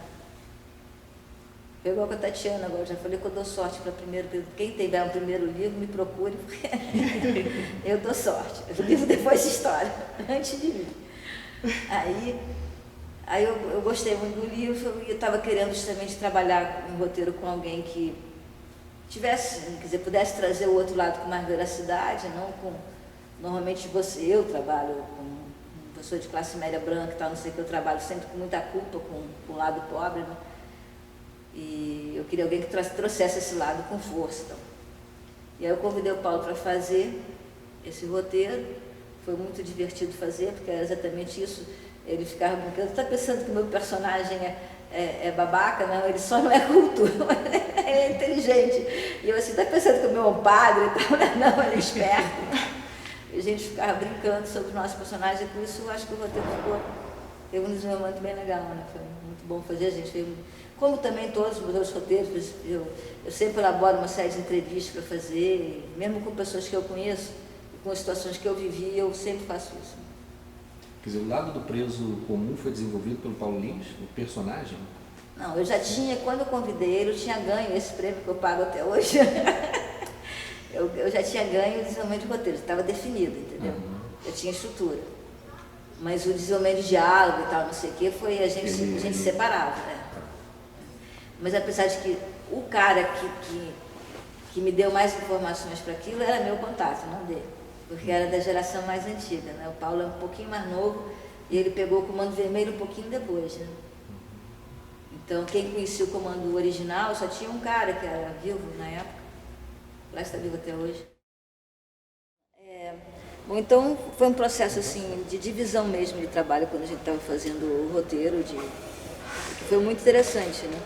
Foi igual com a Tatiana agora, já falei que eu dou sorte para primeiro, quem tiver um primeiro livro, me procure, porque eu dou sorte. O livro depois de história, antes de mim. Aí eu gostei muito do livro e eu estava querendo justamente trabalhar um roteiro com alguém que tivesse, quer dizer, pudesse trazer o outro lado com mais veracidade, não com... Normalmente eu trabalho com pessoa de classe média branca e tal, não sei o que, eu trabalho sempre com muita culpa, com o lado pobre, né? E eu queria alguém que trouxesse esse lado com força. Então. E aí eu convidei o Paulo para fazer esse roteiro, foi muito divertido fazer, porque era exatamente isso. Ele ficava brincando, está pensando que o meu personagem é babaca? Não, ele só não é culto, ele é inteligente. E eu assim, está pensando que o meu é um padre e tal? Não, ele é esperto. E a gente ficava brincando sobre o nosso personagem, e por isso eu acho que o roteiro teve um desenvolvimento bem legal, né? Foi muito bom fazer, a gente fez, como também todos os meus roteiros, eu sempre elaboro uma série de entrevistas para fazer, mesmo com pessoas que eu conheço, com situações que eu vivi, eu sempre faço isso. Quer dizer, o lado do preso comum foi desenvolvido pelo Paulo Lins, o personagem? Não, eu já tinha, quando eu convidei ele, eu tinha ganho esse prêmio que eu pago até hoje. Eu já tinha ganho o desenvolvimento de roteiro, estava definido, entendeu? Eu tinha estrutura. Mas o desenvolvimento de diálogo e tal, não sei o quê, foi a gente separava, né? Mas apesar de que o cara que me deu mais informações para aquilo era meu contato, não dele. Porque era da geração mais antiga, né? O Paulo é um pouquinho mais novo e ele pegou o Comando Vermelho um pouquinho depois, né? Então, quem conhecia o Comando original, só tinha um cara que era vivo na época. Lá está vivo até hoje. Bom, então foi um processo assim de divisão mesmo de trabalho quando a gente estava fazendo o roteiro, que foi muito interessante, né?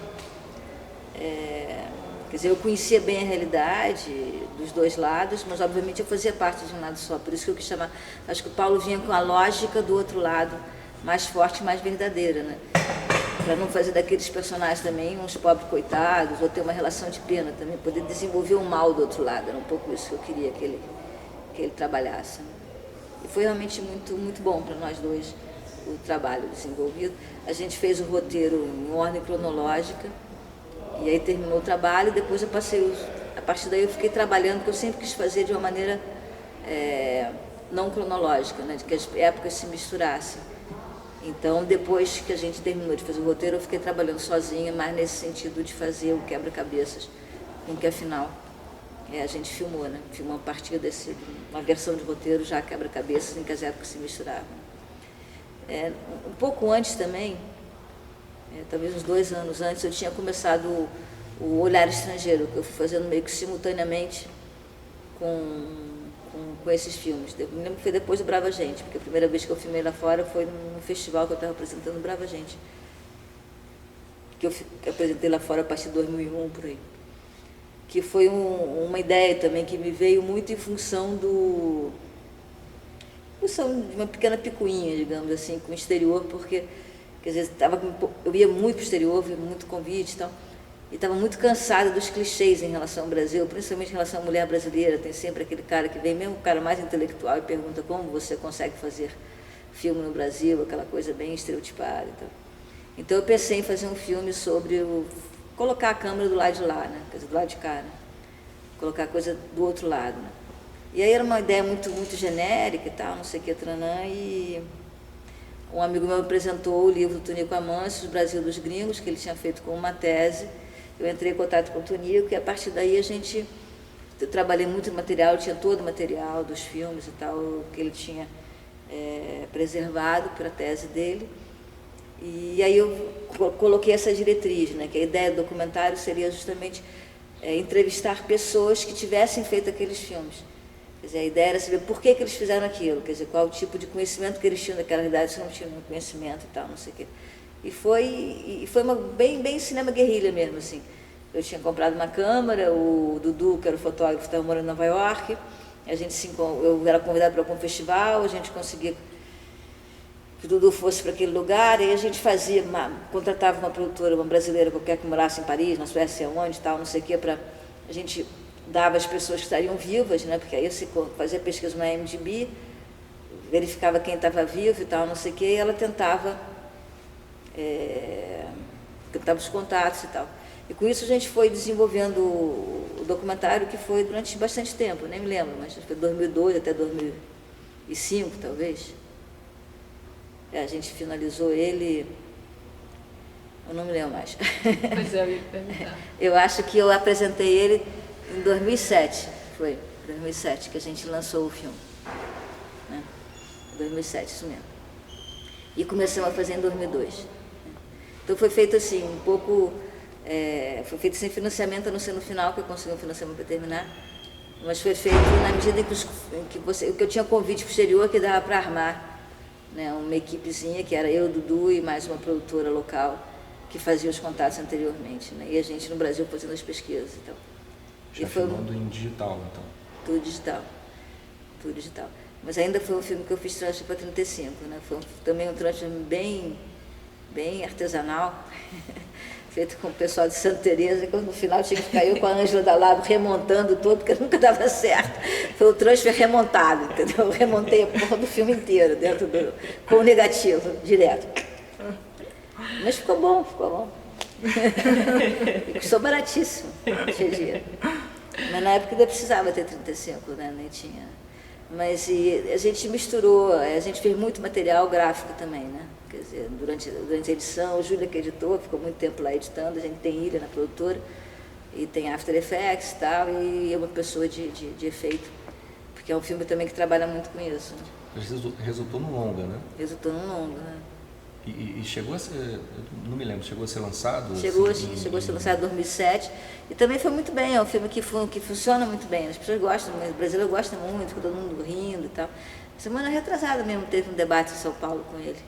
Quer dizer, eu conhecia bem a realidade dos dois lados, mas obviamente eu fazia parte de um lado só, por isso que eu quis chamar, acho que o Paulo vinha com a lógica do outro lado, mais forte, mais verdadeira, né? Para não fazer daqueles personagens também uns pobres coitados, ou ter uma relação de pena também, poder desenvolver o mal do outro lado, era um pouco isso que eu queria que ele trabalhasse. E foi realmente muito, muito bom para nós dois o trabalho desenvolvido. A gente fez o roteiro em ordem cronológica, e aí terminou o trabalho, depois eu passei a partir daí eu fiquei trabalhando, porque eu sempre quis fazer de uma maneira não cronológica, né, de que as épocas se misturassem. Então, depois que a gente terminou de fazer o roteiro, eu fiquei trabalhando sozinha, mas nesse sentido de fazer o quebra-cabeças, com que afinal a gente filmou, né? Filmou a partir desse, uma versão de roteiro já quebra-cabeças em que as épocas se misturavam. Um pouco antes também, talvez uns 2 anos antes, eu tinha começado o Olhar Estrangeiro, que eu fui fazendo meio que simultaneamente com esses filmes. Eu me lembro que foi depois do Brava Gente, porque a primeira vez que eu filmei lá fora foi num festival que eu estava apresentando Brava Gente, que eu apresentei lá fora a partir de 2001, por aí. Que foi uma ideia também que me veio muito em função de uma pequena picuinha, digamos assim, com o exterior, porque, quer dizer, eu ia muito para o exterior, via muito convite e tal, e estava muito cansada dos clichês em relação ao Brasil, principalmente em relação à mulher brasileira. Tem sempre aquele cara que vem, mesmo o cara mais intelectual, e pergunta como você consegue fazer filme no Brasil, aquela coisa bem estereotipada e tal. Então eu pensei em fazer um filme sobre colocar a câmera do lado de lá, né? Quer dizer, do lado de cá, né? Colocar a coisa do outro lado, né? E aí era uma ideia muito, muito genérica e tal, não sei o que, tranã, e um amigo meu apresentou o livro do Tonico Amâncio, O Brasil dos Gringos, que ele tinha feito com uma tese. Eu entrei em contato com o Tonico e a partir daí eu trabalhei muito no material, eu tinha todo o material dos filmes e tal, que ele tinha preservado para a tese dele. E aí eu coloquei essa diretriz, né, que a ideia do documentário seria justamente entrevistar pessoas que tivessem feito aqueles filmes. Quer dizer, a ideia era saber por que eles fizeram aquilo, quer dizer, qual o tipo de conhecimento que eles tinham daquela idade, se não tinham conhecimento e tal, não sei o quê. E foi bem cinema guerrilha mesmo, assim. Eu tinha comprado uma câmera, o Dudu, que era o fotógrafo, estava morando em Nova York, eu era convidada para algum festival, a gente conseguia que o Dudu fosse para aquele lugar, e aí a gente contratava uma produtora, uma brasileira qualquer que morasse em Paris, na Suécia, onde, tal, não sei o quê, a gente dava as pessoas que estariam vivas, né, porque aí você fazia pesquisa na IMDb, verificava quem estava vivo e tal, não sei o quê, e ela tentava os contatos e tal. E com isso a gente foi desenvolvendo o documentário, que foi durante bastante tempo, nem me lembro, mas foi 2002 até 2005, talvez. A gente finalizou ele, eu não me lembro mais. Pois é, eu ia perguntar. Eu acho que eu apresentei ele em 2007, foi 2007 que a gente lançou o filme. Né? 2007, isso mesmo. E começamos a fazer em 2002. Então foi feito assim, um pouco, foi feito sem financiamento, a não ser no final, que eu consegui um financiamento para terminar, mas foi feito na medida em que eu tinha convite para o exterior que dava para armar, né, uma equipezinha, que era eu, Dudu e mais uma produtora local, que fazia os contatos anteriormente, né, e a gente no Brasil fazendo as pesquisas e tal. Já filmando em digital, então? Tudo digital. Mas ainda foi um filme que eu fiz transfer para 35, né, foi também um transfer bem artesanal, feito com o pessoal de Santa Teresa, que no final tinha que ficar eu com a Ângela Dalabo remontando todo, porque nunca dava certo. Foi o transfer remontado, entendeu? Eu remontei a porra do filme inteiro, com o negativo, direto. Mas ficou bom. E custou baratíssimo, tinha dinheiro. Mas na época ainda precisava ter 35, né? Nem tinha. Mas a gente misturou, a gente fez muito material gráfico também, né? Quer dizer, durante a edição, o Júlia que editou, ficou muito tempo lá editando, a gente tem Ilha na produtora, e tem After Effects e tal, e é uma pessoa de efeito, porque é um filme também que trabalha muito com isso. Né? Resultou num longa, né? Resultou num longa, né? E chegou a ser, não me lembro, chegou a ser lançado? Chegou a ser lançado em 2007, e também foi muito bem, é um filme que funciona muito bem, as pessoas gostam muito, o brasileiro gosta muito, fica todo mundo rindo e tal. Semana retrasada mesmo teve um debate em São Paulo com ele.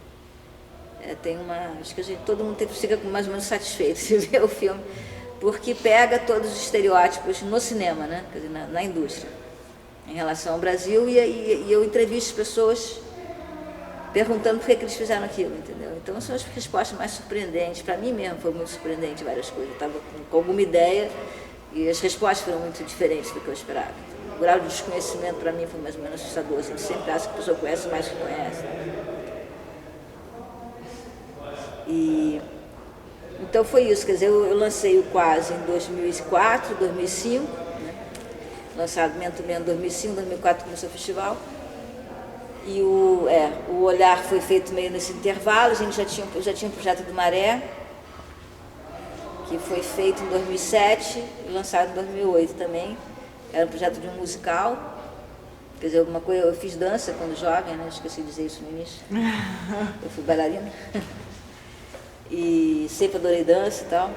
Acho que todo mundo fica mais ou menos satisfeito de ver o filme, porque pega todos os estereótipos no cinema, né? Quer dizer, na indústria, em relação ao Brasil, e eu entrevisto as pessoas perguntando por que eles fizeram aquilo, entendeu? Então são as respostas mais surpreendentes. Para mim mesmo foi muito surpreendente várias coisas. Eu estava com alguma ideia e as respostas foram muito diferentes do que eu esperava. O grau de desconhecimento para mim foi mais ou menos assustador. A gente sempre acha que a pessoa conhece mais que conhece. Então foi isso, quer dizer, eu lancei o Quase em 2004, 2005, lançado em 2005, 2004 começou o festival. E o Olhar foi feito meio nesse intervalo. A gente já tinha um projeto do Maré, que foi feito em 2007 e lançado em 2008 também. Era um projeto de um musical. Quer dizer, alguma coisa, eu fiz dança quando jovem, né? Esqueci de dizer isso no início. Eu fui bailarina. E sempre adorei dança e tal.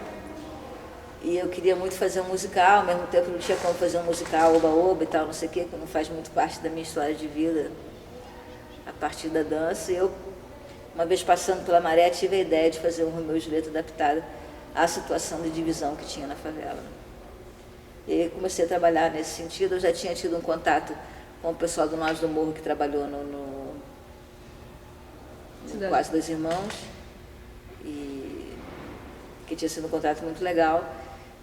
E eu queria muito fazer um musical, ao mesmo tempo não tinha como fazer um musical oba-oba e tal, não sei o quê, que não faz muito parte da minha história de vida a partir da dança. E eu, uma vez passando pela Maré, tive a ideia de fazer um Romeu e Julieta adaptada à situação de divisão que tinha na favela. E aí comecei a trabalhar nesse sentido. Eu já tinha tido um contato com o pessoal do Nós do Morro, que trabalhou no Quase Dois Irmãos, e que tinha sido um contato muito legal.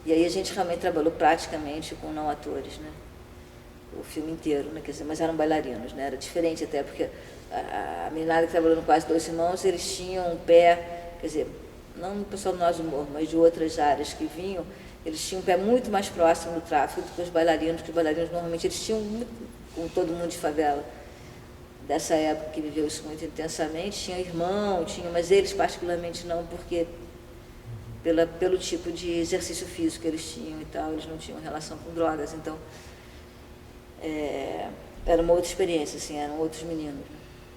E aí a gente realmente trabalhou praticamente com não atores, né? O filme inteiro, né? Quer dizer, mas eram bailarinos, né? Era diferente até, porque a meninada que trabalhou no Quase Dois Irmãos, eles tinham um pé, quer dizer, não do pessoal do Nós do Morro, mas de outras áreas que vinham, eles tinham um pé muito mais próximo do tráfico do que os bailarinos, porque os bailarinos normalmente eles tinham muito, com todo mundo de favela dessa época que viveu isso muito intensamente, tinha irmão, mas eles particularmente não, porque pelo tipo de exercício físico que eles tinham e tal, eles não tinham relação com drogas, então era uma outra experiência, assim, eram outros meninos.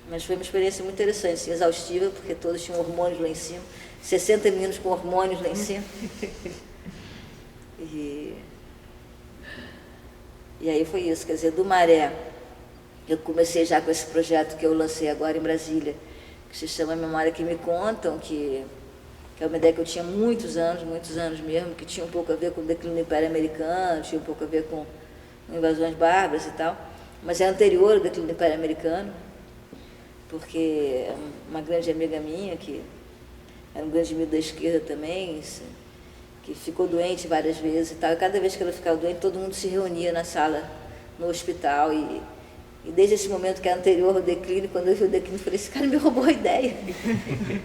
Mas foi uma experiência muito interessante, assim, exaustiva, porque todos tinham hormônios lá em cima, 60 meninos com hormônios lá em cima. E aí foi isso, quer dizer, do Maré, eu comecei já com esse projeto que eu lancei agora em Brasília, que se chama Memória que Me Contam, que é uma ideia que eu tinha muitos anos mesmo, que tinha um pouco a ver com o declínio do Império Americano, tinha um pouco a ver com invasões bárbaras e tal, mas é anterior ao declínio do Império Americano, porque uma grande amiga minha, que era um grande amigo da esquerda também, que ficou doente várias vezes e tal, e cada vez que ela ficava doente, todo mundo se reunia na sala, no hospital, e desde esse momento que é anterior ao declínio, quando eu vi o declínio, eu falei, esse cara me roubou a ideia.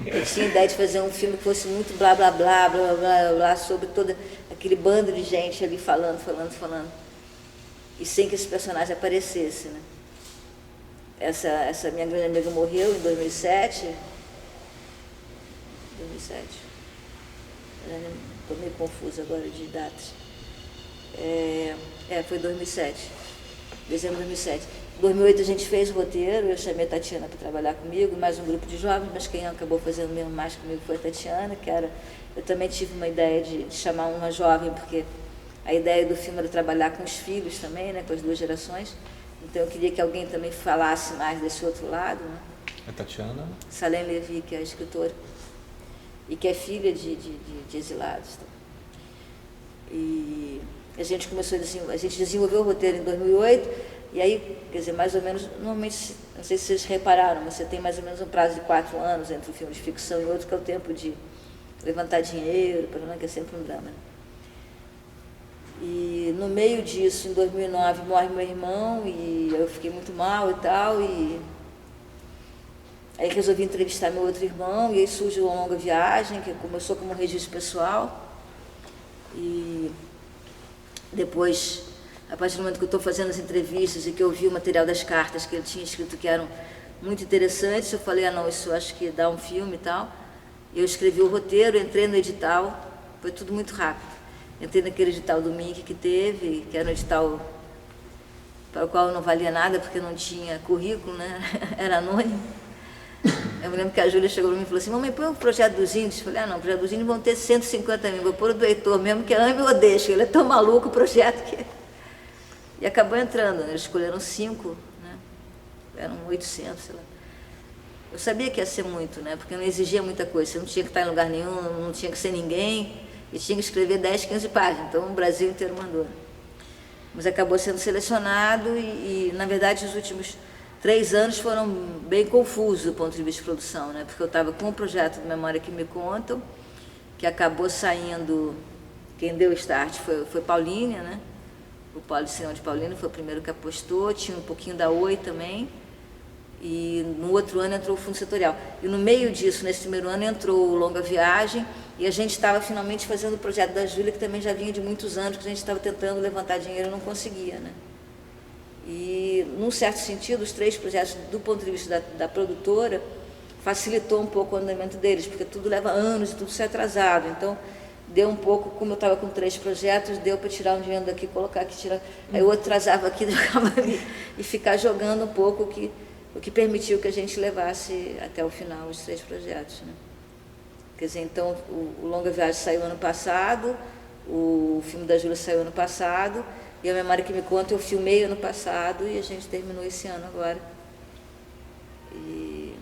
Eu tinha a ideia de fazer um filme que fosse muito blá, blá, blá, blá, blá, blá, sobre todo aquele bando de gente ali falando, e sem que esse personagem aparecesse, né? Essa minha grande amiga morreu em 2007. Estou meio confusa agora de datas. Foi 2007, dezembro de 2007. Em 2008 a gente fez o roteiro, eu chamei a Tatiana para trabalhar comigo, mais um grupo de jovens, mas quem acabou fazendo mesmo mais comigo foi a Tatiana, eu também tive uma ideia de chamar uma jovem, porque a ideia do filme era trabalhar com os filhos também, né, com as duas gerações, então eu queria que alguém também falasse mais desse outro lado, né? A Tatiana? Salem Levi, que é a escritora, e que é filha de exilados. E a gente começou a gente desenvolveu o roteiro em 2008, e aí, quer dizer, mais ou menos, normalmente, não sei se vocês repararam, mas você tem mais ou menos um prazo de 4 anos entre um filme de ficção e outro, que é o tempo de levantar dinheiro, que é sempre um drama. E no meio disso, em 2009, morre meu irmão, e eu fiquei muito mal e tal, e aí resolvi entrevistar meu outro irmão, e aí surge uma longa viagem, que começou como um registro pessoal, e depois, a partir do momento que eu estou fazendo as entrevistas e que eu vi o material das cartas que ele tinha escrito que eram muito interessantes, eu falei, não, isso eu acho que dá um filme e tal. Eu escrevi o roteiro, entrei no edital, foi tudo muito rápido. Entrei naquele edital do MIC que teve, que era um edital para o qual eu não valia nada, porque não tinha currículo, né? Era anônimo. Eu me lembro que a Júlia chegou para mim e falou assim, mamãe, põe o projeto dos índios. Eu falei, não, o projeto dos índios vão ter 150 mil, vou pôr o do Heitor mesmo, que ame ou deixe, ele é tão maluco o projeto que... E acabou entrando, né? Eles escolheram 5, né? Eram 800, sei lá. Eu sabia que ia ser muito, né? Porque não exigia muita coisa, você não tinha que estar em lugar nenhum, não tinha que ser ninguém, e tinha que escrever 10, 15 páginas, então o Brasil inteiro mandou. Mas acabou sendo selecionado e na verdade, os últimos 3 anos foram bem confusos do ponto de vista de produção, né? Porque eu estava com o projeto de Memória que Me Contam, que acabou saindo, quem deu o start foi Paulínia, né? O Paulo de Sião de Paulino foi o primeiro que apostou, tinha um pouquinho da Oi também, e no outro ano entrou o Fundo Setorial. E no meio disso, nesse primeiro ano, entrou o Longa Viagem, E a gente estava finalmente fazendo o projeto da Júlia, que também já vinha de muitos anos, que a gente estava tentando levantar dinheiro e não conseguia, né? E, num certo sentido, os 3 projetos, do ponto de vista da produtora, facilitou um pouco o andamento deles, porque tudo leva anos e tudo se atrasado. Então, deu um pouco, como eu estava com 3 projetos, deu para tirar um dinheiro daqui, colocar aqui, tirar. Aí o outro atrasava aqui, jogava ali, e ficar jogando um pouco, o que permitiu que a gente levasse até o final os 3 projetos, né? Quer dizer, então, o Longa Viagem saiu ano passado, o filme da Júlia saiu ano passado, e A Memória que Me Conta eu filmei ano passado e a gente terminou esse ano agora.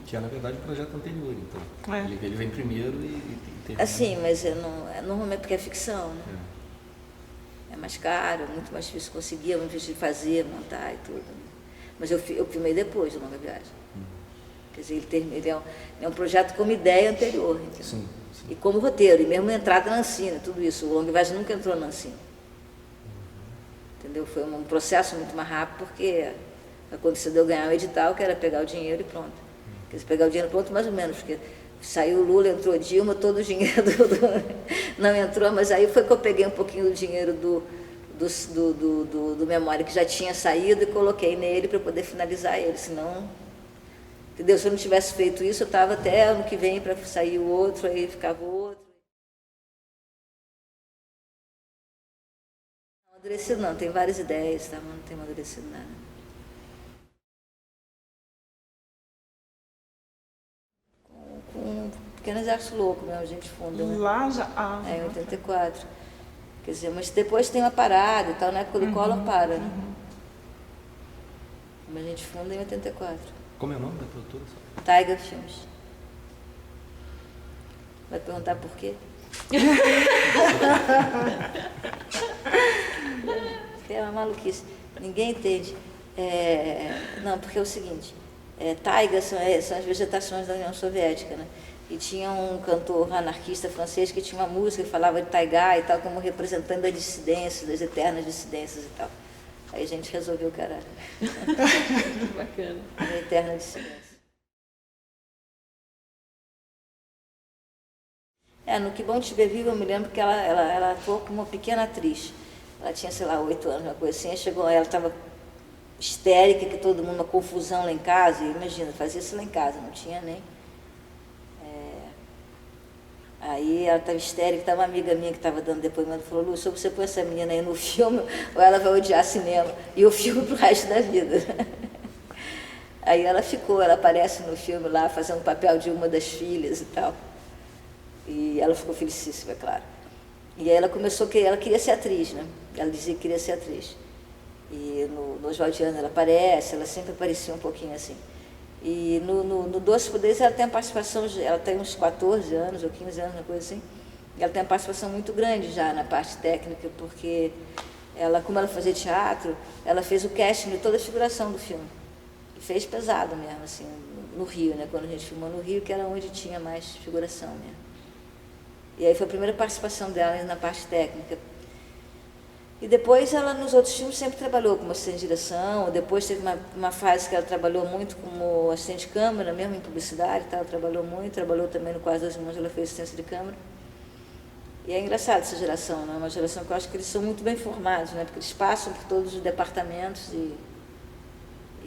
Que é, na verdade, o projeto anterior, então. É. Ele vem primeiro e termina. Assim, mas normalmente porque é ficção, né? É mais caro, muito mais difícil conseguir, muito difícil de fazer, montar e tudo. Né? Mas eu filmei depois do Longa Viagem. Quer dizer, ele é um projeto como ideia anterior, entendeu? Sim. E como roteiro, e mesmo entrada na Ancine, tudo isso. O Longa Viagem nunca entrou na Ancine. Entendeu? Foi um processo muito mais rápido, porque aconteceu de eu ganhar o edital, que era pegar o dinheiro e pronto. Quer dizer, pegar o dinheiro pronto mais ou menos, porque saiu Lula, entrou Dilma, todo o dinheiro não entrou, mas aí foi que eu peguei um pouquinho do dinheiro do Memória, que já tinha saído, e coloquei nele para poder finalizar ele, senão... Entendeu? Se eu não tivesse feito isso, eu estava até ano que vem para sair o outro, aí ficava o outro. Não amadurecido não, tem várias ideias, tá? Mas não tem amadurecido nada. Com um Pequeno Exército Louco, mesmo, a gente funda. Né? Lá já. Em 84. Quer dizer, mas depois tem uma parada e tal, na época do Collor para, né? Mas a gente funda em 84. Como é o nome da produtora? Tiger Filmes. Vai perguntar por quê? É uma maluquice. Ninguém entende. Não, porque é o seguinte, taiga são as vegetações da União Soviética, né? E tinha um cantor anarquista francês que tinha uma música que falava de taiga e tal, como representando a dissidência, das eternas dissidências e tal. Aí a gente resolveu que era Bacana. a eterna dissidência. No Que Bom Te Ver Viva, eu me lembro que ela atuou como uma pequena atriz. Ela tinha, sei lá, 8 anos, uma coisa assim. Chegou, ela estava histérica, que todo mundo, uma confusão lá em casa. E, imagina, fazia isso lá em casa, não tinha nem... Aí ela estava histérica, estava uma amiga minha que estava dando depoimento, falou, Lu, se você põe essa menina aí no filme, ou ela vai odiar cinema, e o filme pro resto da vida. Aí ela ficou, ela aparece no filme lá, fazendo o papel de uma das filhas e tal. E ela ficou felicíssima, é claro. E aí ela começou, ela queria ser atriz, né? Ela dizia que queria ser atriz. E no Oswaldiano ela aparece, ela sempre aparecia um pouquinho assim. E no Doce Poderes ela tem a participação, ela tem uns 14 anos ou 15 anos, uma coisa assim. E ela tem uma participação muito grande já na parte técnica, porque ela, como ela fazia teatro, ela fez o casting de toda a figuração do filme. E fez pesado mesmo, assim, no Rio, né? Quando a gente filmou no Rio, que era onde tinha mais figuração mesmo. E aí foi a primeira participação dela na parte técnica. E depois ela, nos outros filmes, sempre trabalhou como assistente de direção. Depois teve uma fase que ela trabalhou muito como assistente de câmera, mesmo em publicidade, tá? Ela trabalhou muito, trabalhou também no Quase 2 Irmãos, ela fez assistência de câmera. E é engraçado essa geração, né? Uma geração que eu acho que eles são muito bem formados, né? Porque eles passam por todos os departamentos e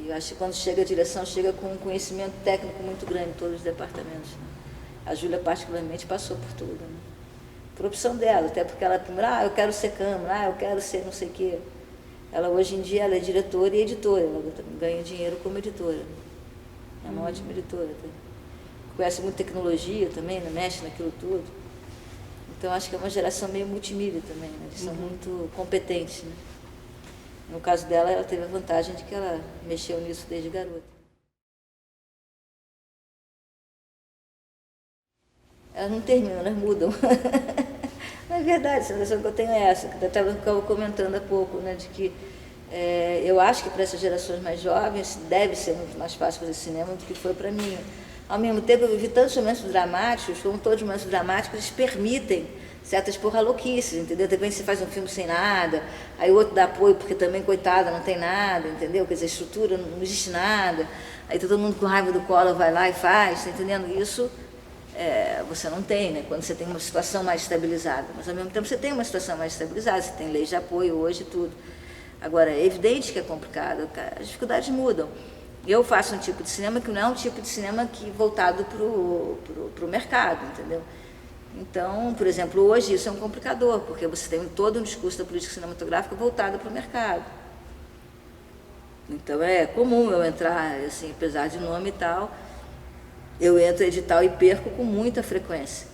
eu acho que quando chega a direção, chega com um conhecimento técnico muito grande em todos os departamentos. Né? A Júlia, particularmente, passou por tudo, né? Por opção dela, até porque ela primeiro, eu quero ser câmera, eu quero ser não sei o quê. Ela, hoje em dia, ela é diretora e editora, ela ganha dinheiro como editora. É uma ótima editora. Tá? Conhece muito tecnologia também, né? Mexe naquilo tudo. Então, acho que é uma geração meio multimídia também, né? Eles são muito competentes, né? No caso dela, ela teve a vantagem de que ela mexeu nisso desde garota. Elas não terminam, elas mudam. Não é verdade, a sensação que eu tenho é essa, que eu estava comentando há pouco, né, de que eu acho que para essas gerações mais jovens deve ser muito mais fácil fazer cinema do que foi para mim. Ao mesmo tempo, eu vivi tantos momentos dramáticos, como todos os momentos dramáticos, eles permitem certas louquices, entendeu? De repente você faz um filme sem nada, aí o outro dá apoio porque também, coitada, não tem nada, entendeu? Quer dizer, a estrutura não existe nada, aí todo mundo com raiva do Collor vai lá e faz, tá entendendo? Isso você não tem, né? Quando você tem uma situação mais estabilizada. Mas, ao mesmo tempo, você tem uma situação mais estabilizada, você tem leis de apoio hoje e tudo. Agora, é evidente que é complicado, as dificuldades mudam. Eu faço um tipo de cinema que não é um tipo de cinema voltado para o mercado, entendeu? Então, por exemplo, hoje isso é um complicador, porque você tem todo um discurso da política cinematográfica voltado para o mercado. Então, é comum eu entrar, assim, apesar de nome e tal, eu entro em edital e perco com muita frequência.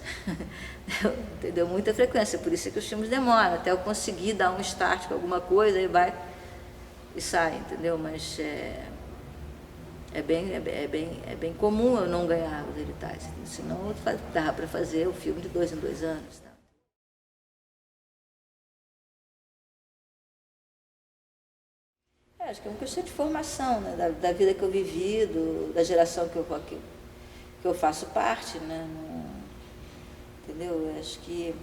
Entendeu? Muita frequência. Por isso é que os filmes demoram, até eu conseguir dar um start com alguma coisa, aí vai e sai, entendeu? Mas é bem comum eu não ganhar os editais. Senão dava para fazer o filme de 2 em 2 anos. Tá? Acho que é uma questão de formação, né? Da vida que eu vivi, da geração que eu faço parte, né? Entendeu? Eu acho que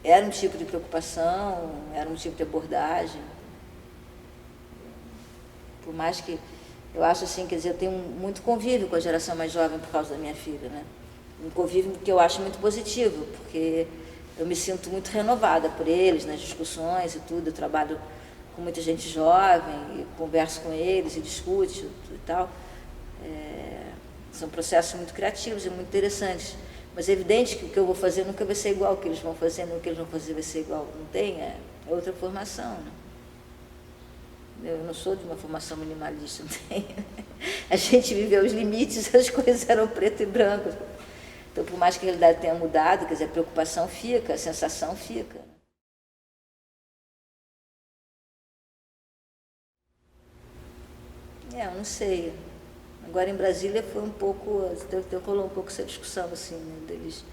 era um tipo de preocupação, era um tipo de abordagem. Por mais que eu acho assim, quer dizer, eu tenho muito convívio com a geração mais jovem por causa da minha filha, né? Um convívio que eu acho muito positivo, porque eu me sinto muito renovada por eles, nas discussões e tudo. Eu trabalho com muita gente jovem, e converso com eles e discute e tal. São processos muito criativos e muito interessantes. Mas é evidente que o que eu vou fazer nunca vai ser igual ao que eles vão fazer, nem o que eles vão fazer vai ser igual. Não tem, é outra formação, né? Eu não sou de uma formação minimalista, não tem. A gente viveu os limites, as coisas eram preto e branco. Então, por mais que a realidade tenha mudado, quer dizer, a preocupação fica, a sensação fica. Eu não sei. Agora em Brasília foi um pouco, rolou um pouco essa discussão, assim, né, deles.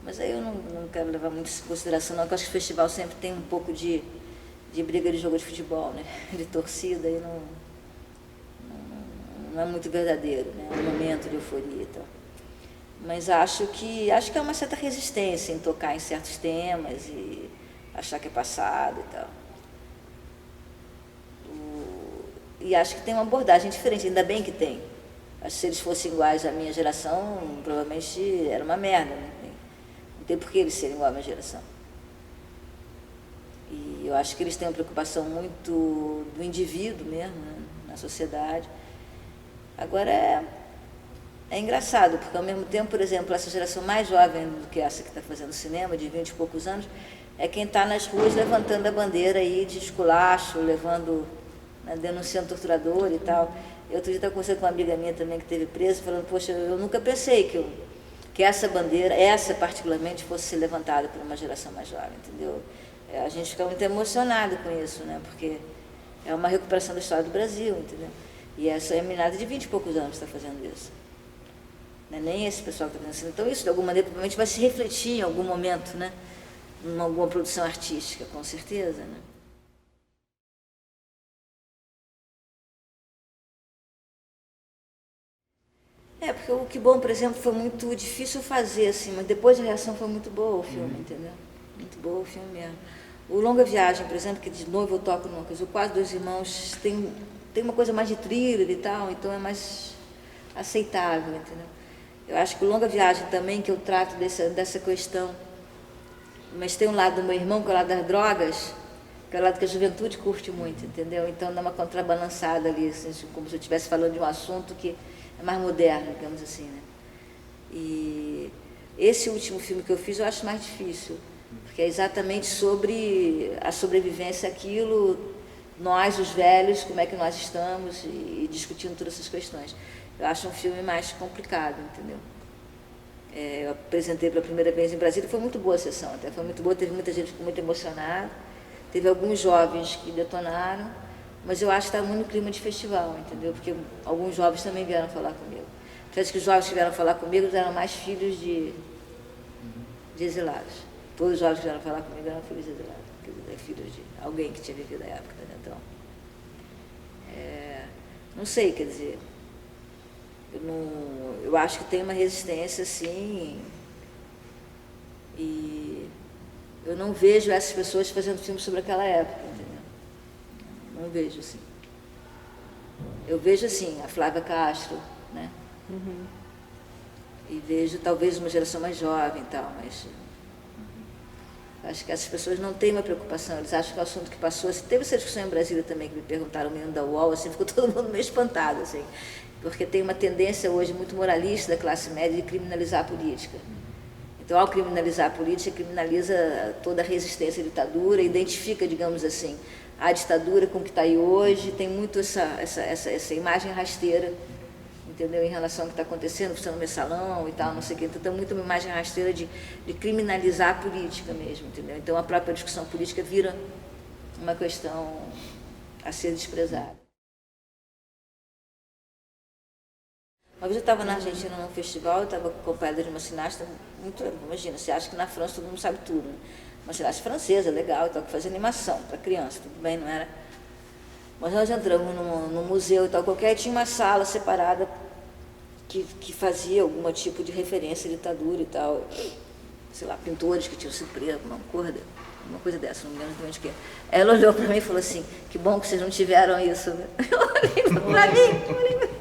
Mas aí eu não quero levar muito em consideração, não, porque eu acho que o festival sempre tem um pouco de briga de jogo de futebol, né? De torcida, e não é muito verdadeiro, né? É um momento de euforia e tal. Mas acho que é uma certa resistência em tocar em certos temas e achar que é passado e tal. E acho que tem uma abordagem diferente, ainda bem que tem. Acho que se eles fossem iguais à minha geração, provavelmente era uma merda, né? Não tem por que eles serem igual à minha geração. E eu acho que eles têm uma preocupação muito do indivíduo mesmo, né, na sociedade. Agora é engraçado, porque ao mesmo tempo, por exemplo, essa geração mais jovem do que essa que está fazendo cinema, de 20 e poucos anos, é quem está nas ruas levantando a bandeira aí de esculacho, levando, né, denunciando torturador e tal. Eu outro dia estava conversando com uma amiga minha também que esteve presa, falando, poxa, eu nunca pensei que essa bandeira, essa particularmente, fosse ser levantada por uma geração mais jovem, entendeu? A gente fica muito emocionado com isso, né? Porque é uma recuperação da história do Brasil, entendeu? E essa é a meninada de 20 e poucos anos está fazendo isso. Não é nem esse pessoal que está fazendo isso. Então isso, de alguma maneira, provavelmente vai se refletir em algum momento, né? Em alguma produção artística, com certeza, né? Porque o Que Bom, por exemplo, foi muito difícil fazer, assim, mas depois a reação foi muito boa o filme, entendeu? Muito boa o filme mesmo. O Longa Viagem, por exemplo, que de novo eu toco numa coisa, o Quase Dois Irmãos tem uma coisa mais de thriller e tal, então é mais aceitável, entendeu? Eu acho que o Longa Viagem também, que eu trato dessa questão, mas tem um lado do meu irmão, que é o lado das drogas, que é o lado que a juventude curte muito, entendeu? Então dá uma contrabalançada ali, assim, como se eu estivesse falando de um assunto que é mais moderno, digamos assim, né? E esse último filme que eu fiz eu acho mais difícil, porque é exatamente sobre a sobrevivência àquilo, nós, os velhos, como é que nós estamos, e discutindo todas essas questões. Eu acho um filme mais complicado, entendeu? Eu apresentei pela primeira vez em Brasília, foi muito boa a sessão, até foi muito boa, teve muita gente muito emocionada, teve alguns jovens que detonaram, mas eu acho que está muito no clima de festival, entendeu? Porque alguns jovens também vieram falar comigo. Parece que os jovens que vieram falar comigo eram mais filhos de exilados. Todos os jovens que vieram falar comigo eram filhos de exilados, filhos de alguém que tinha vivido a época, né? Então, não sei, quer dizer, eu acho que tem uma resistência, sim, e eu não vejo essas pessoas fazendo filmes sobre aquela época, entendeu? Não vejo assim. Eu vejo assim, a Flávia Castro, né? E vejo talvez uma geração mais jovem e tal, mas acho que essas pessoas não têm uma preocupação, eles acham que é um assunto que passou. Assim, teve essa discussão em Brasília também, que me perguntaram, o menino da UOL, assim, ficou todo mundo meio espantado, assim, porque tem uma tendência hoje muito moralista da classe média de criminalizar a política. Então, ao criminalizar a política, criminaliza toda a resistência à ditadura, identifica, digamos assim, a ditadura com o que está aí hoje, tem muito essa imagem rasteira, entendeu, em relação ao que está acontecendo, você no mensalão e tal, não sei o quê. Então, tem muito uma imagem rasteira de criminalizar a política mesmo, entendeu? Então, a própria discussão política vira uma questão a ser desprezada. Uma vez eu estava na Argentina num festival, eu estava acompanhada de uma cineasta muito, imagina, você acha que na França todo mundo sabe tudo, né? Uma cineasta francesa, legal, que fazia animação para criança, tudo bem, não era? Mas nós entramos num museu e tal, qualquer, tinha uma sala separada que fazia algum tipo de referência à ditadura e tal, sei lá, pintores que tinham sido presos, uma coisa dessa, não me lembro exatamente o que. Ela olhou para mim e falou assim, que bom que vocês não tiveram isso, né? Eu olhei para mim,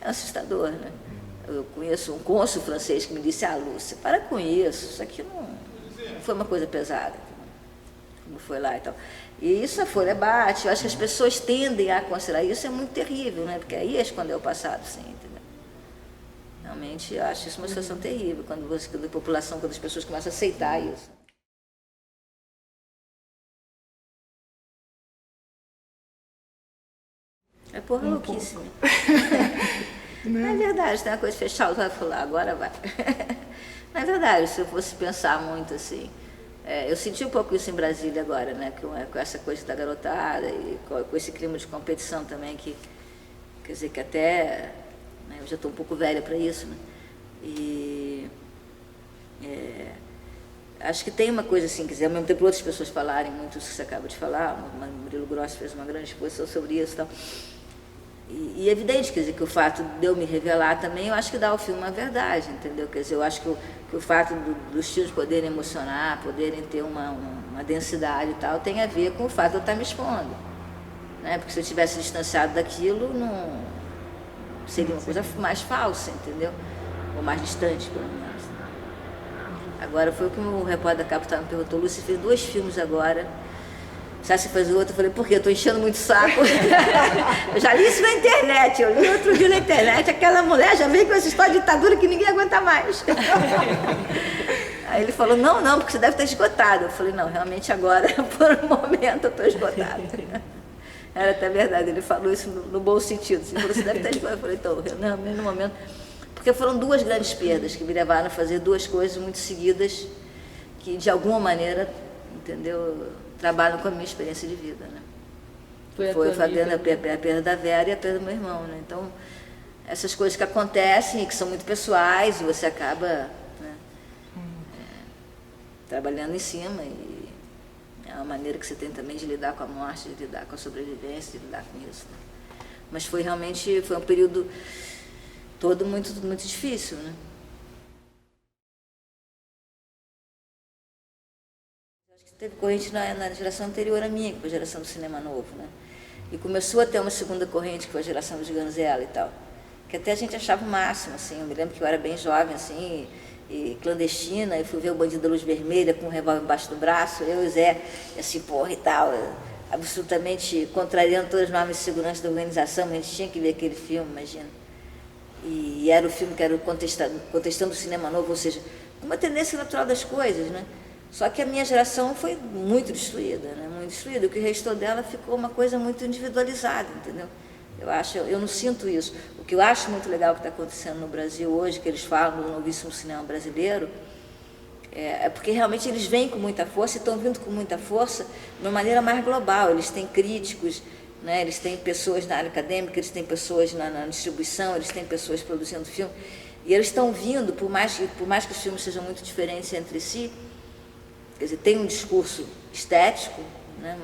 é assustador, né? Eu conheço um cônsul francês que me disse, Lúcia, para com isso aqui não foi uma coisa pesada, como foi lá e tal. E isso a Folha bate, eu acho que as pessoas tendem a considerar isso, é muito terrível, né? Porque aí é esconder o passado, sim, entendeu? Realmente, eu acho isso uma situação terrível, quando a população, quando as pessoas começam a aceitar isso. É porra louquíssima. Não é verdade, tem uma coisa fechada, vai falar, agora vai. Não é verdade, se eu fosse pensar muito assim. Eu senti um pouco isso em Brasília agora, né? Com essa coisa da garotada e com esse clima de competição também, que quer dizer que até, né, eu já estou um pouco velha para isso, né? E acho que tem uma coisa assim, quer dizer, ao mesmo tempo outras pessoas falarem muito isso que você acaba de falar, o Murilo Grossi fez uma grande exposição sobre isso e tal. E é evidente, quer dizer, que o fato de eu me revelar também, eu acho que dá ao filme uma verdade, entendeu? Quer dizer, eu acho que o fato dos filmes poderem emocionar, poderem ter uma densidade e tal, tem a ver com o fato de eu estar me expondo, né? Porque se eu tivesse distanciado daquilo, não seria uma coisa mais falsa, entendeu? Ou mais distante, pelo menos. Agora, foi o que o repórter da Capital me perguntou, Lúcia, fez 2 filmes agora, se fazer outro, eu falei, por quê? Eu estou enchendo muito o saco. Eu já li isso na internet, eu li outro dia na internet, aquela mulher já veio com essa história de ditadura que ninguém aguenta mais. Aí ele falou, não, porque você deve estar esgotado. Eu falei, não, realmente agora, por um momento, eu estou esgotada. Era até verdade, ele falou isso no bom sentido. Ele falou, você deve estar esgotado. Eu falei, então, realmente no momento... Porque foram 2 grandes perdas que me levaram a fazer 2 coisas muito seguidas que, de alguma maneira, entendeu, trabalham com a minha experiência de vida, né? Foi a perda da Vera e a perda do meu irmão, né? Então, essas coisas que acontecem e que são muito pessoais, e você acaba, né, trabalhando em cima, e é uma maneira que você tem também de lidar com a morte, de lidar com a sobrevivência, de lidar com isso, né? Mas foi um período todo muito difícil, né? Teve corrente na geração anterior à minha, que foi a geração do cinema novo, né? E começou a ter uma segunda corrente, que foi a geração dos Ganzella e tal, que até a gente achava o máximo, assim. Eu me lembro que eu era bem jovem, assim, e clandestina, e fui ver o Bandido da Luz Vermelha com um revólver embaixo do braço, eu e o Zé, e assim, porra e tal, absolutamente contrariando todas as normas de segurança da organização, mas a gente tinha que ver aquele filme, imagina. E era o filme que era contestando o cinema novo, ou seja, uma tendência natural das coisas, né? Só que a minha geração foi muito destruída, né? Muito destruída. O que restou dela ficou uma coisa muito individualizada, entendeu? Eu não sinto isso. O que eu acho muito legal que está acontecendo no Brasil hoje, que eles falam do novíssimo cinema brasileiro, é porque realmente eles vêm com muita força e estão vindo com muita força de uma maneira mais global. Eles têm críticos, né? Eles têm pessoas na área acadêmica, eles têm pessoas na distribuição, eles têm pessoas produzindo filme. E eles estão vindo, por mais que os filmes sejam muito diferentes entre si, quer dizer, tem um discurso estético, né?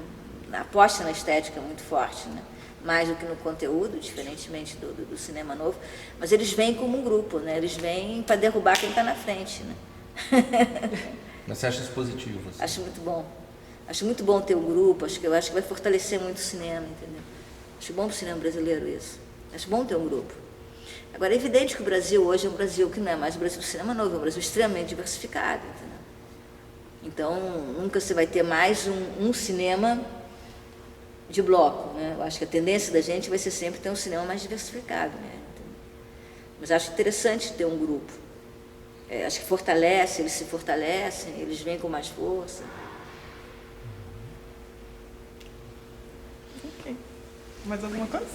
A aposta na estética é muito forte, né? Mais do que no conteúdo, diferentemente do cinema novo, mas eles vêm como um grupo, né? Eles vêm para derrubar quem está na frente, né? Mas você acha isso positivo? Assim? Acho muito bom. Acho muito bom ter um grupo, eu acho que vai fortalecer muito o cinema, entendeu? Acho bom para o cinema brasileiro isso. Acho bom ter um grupo. Agora, é evidente que o Brasil hoje é um Brasil que não é mais o Brasil do cinema novo, é um Brasil extremamente diversificado. Entendeu? Então, nunca você vai ter mais um cinema de bloco. Né? Eu acho que a tendência da gente vai ser sempre ter um cinema mais diversificado. Né? Mas acho interessante ter um grupo. Acho que fortalece, eles se fortalecem, eles vêm com mais força. Ok. Mais alguma coisa?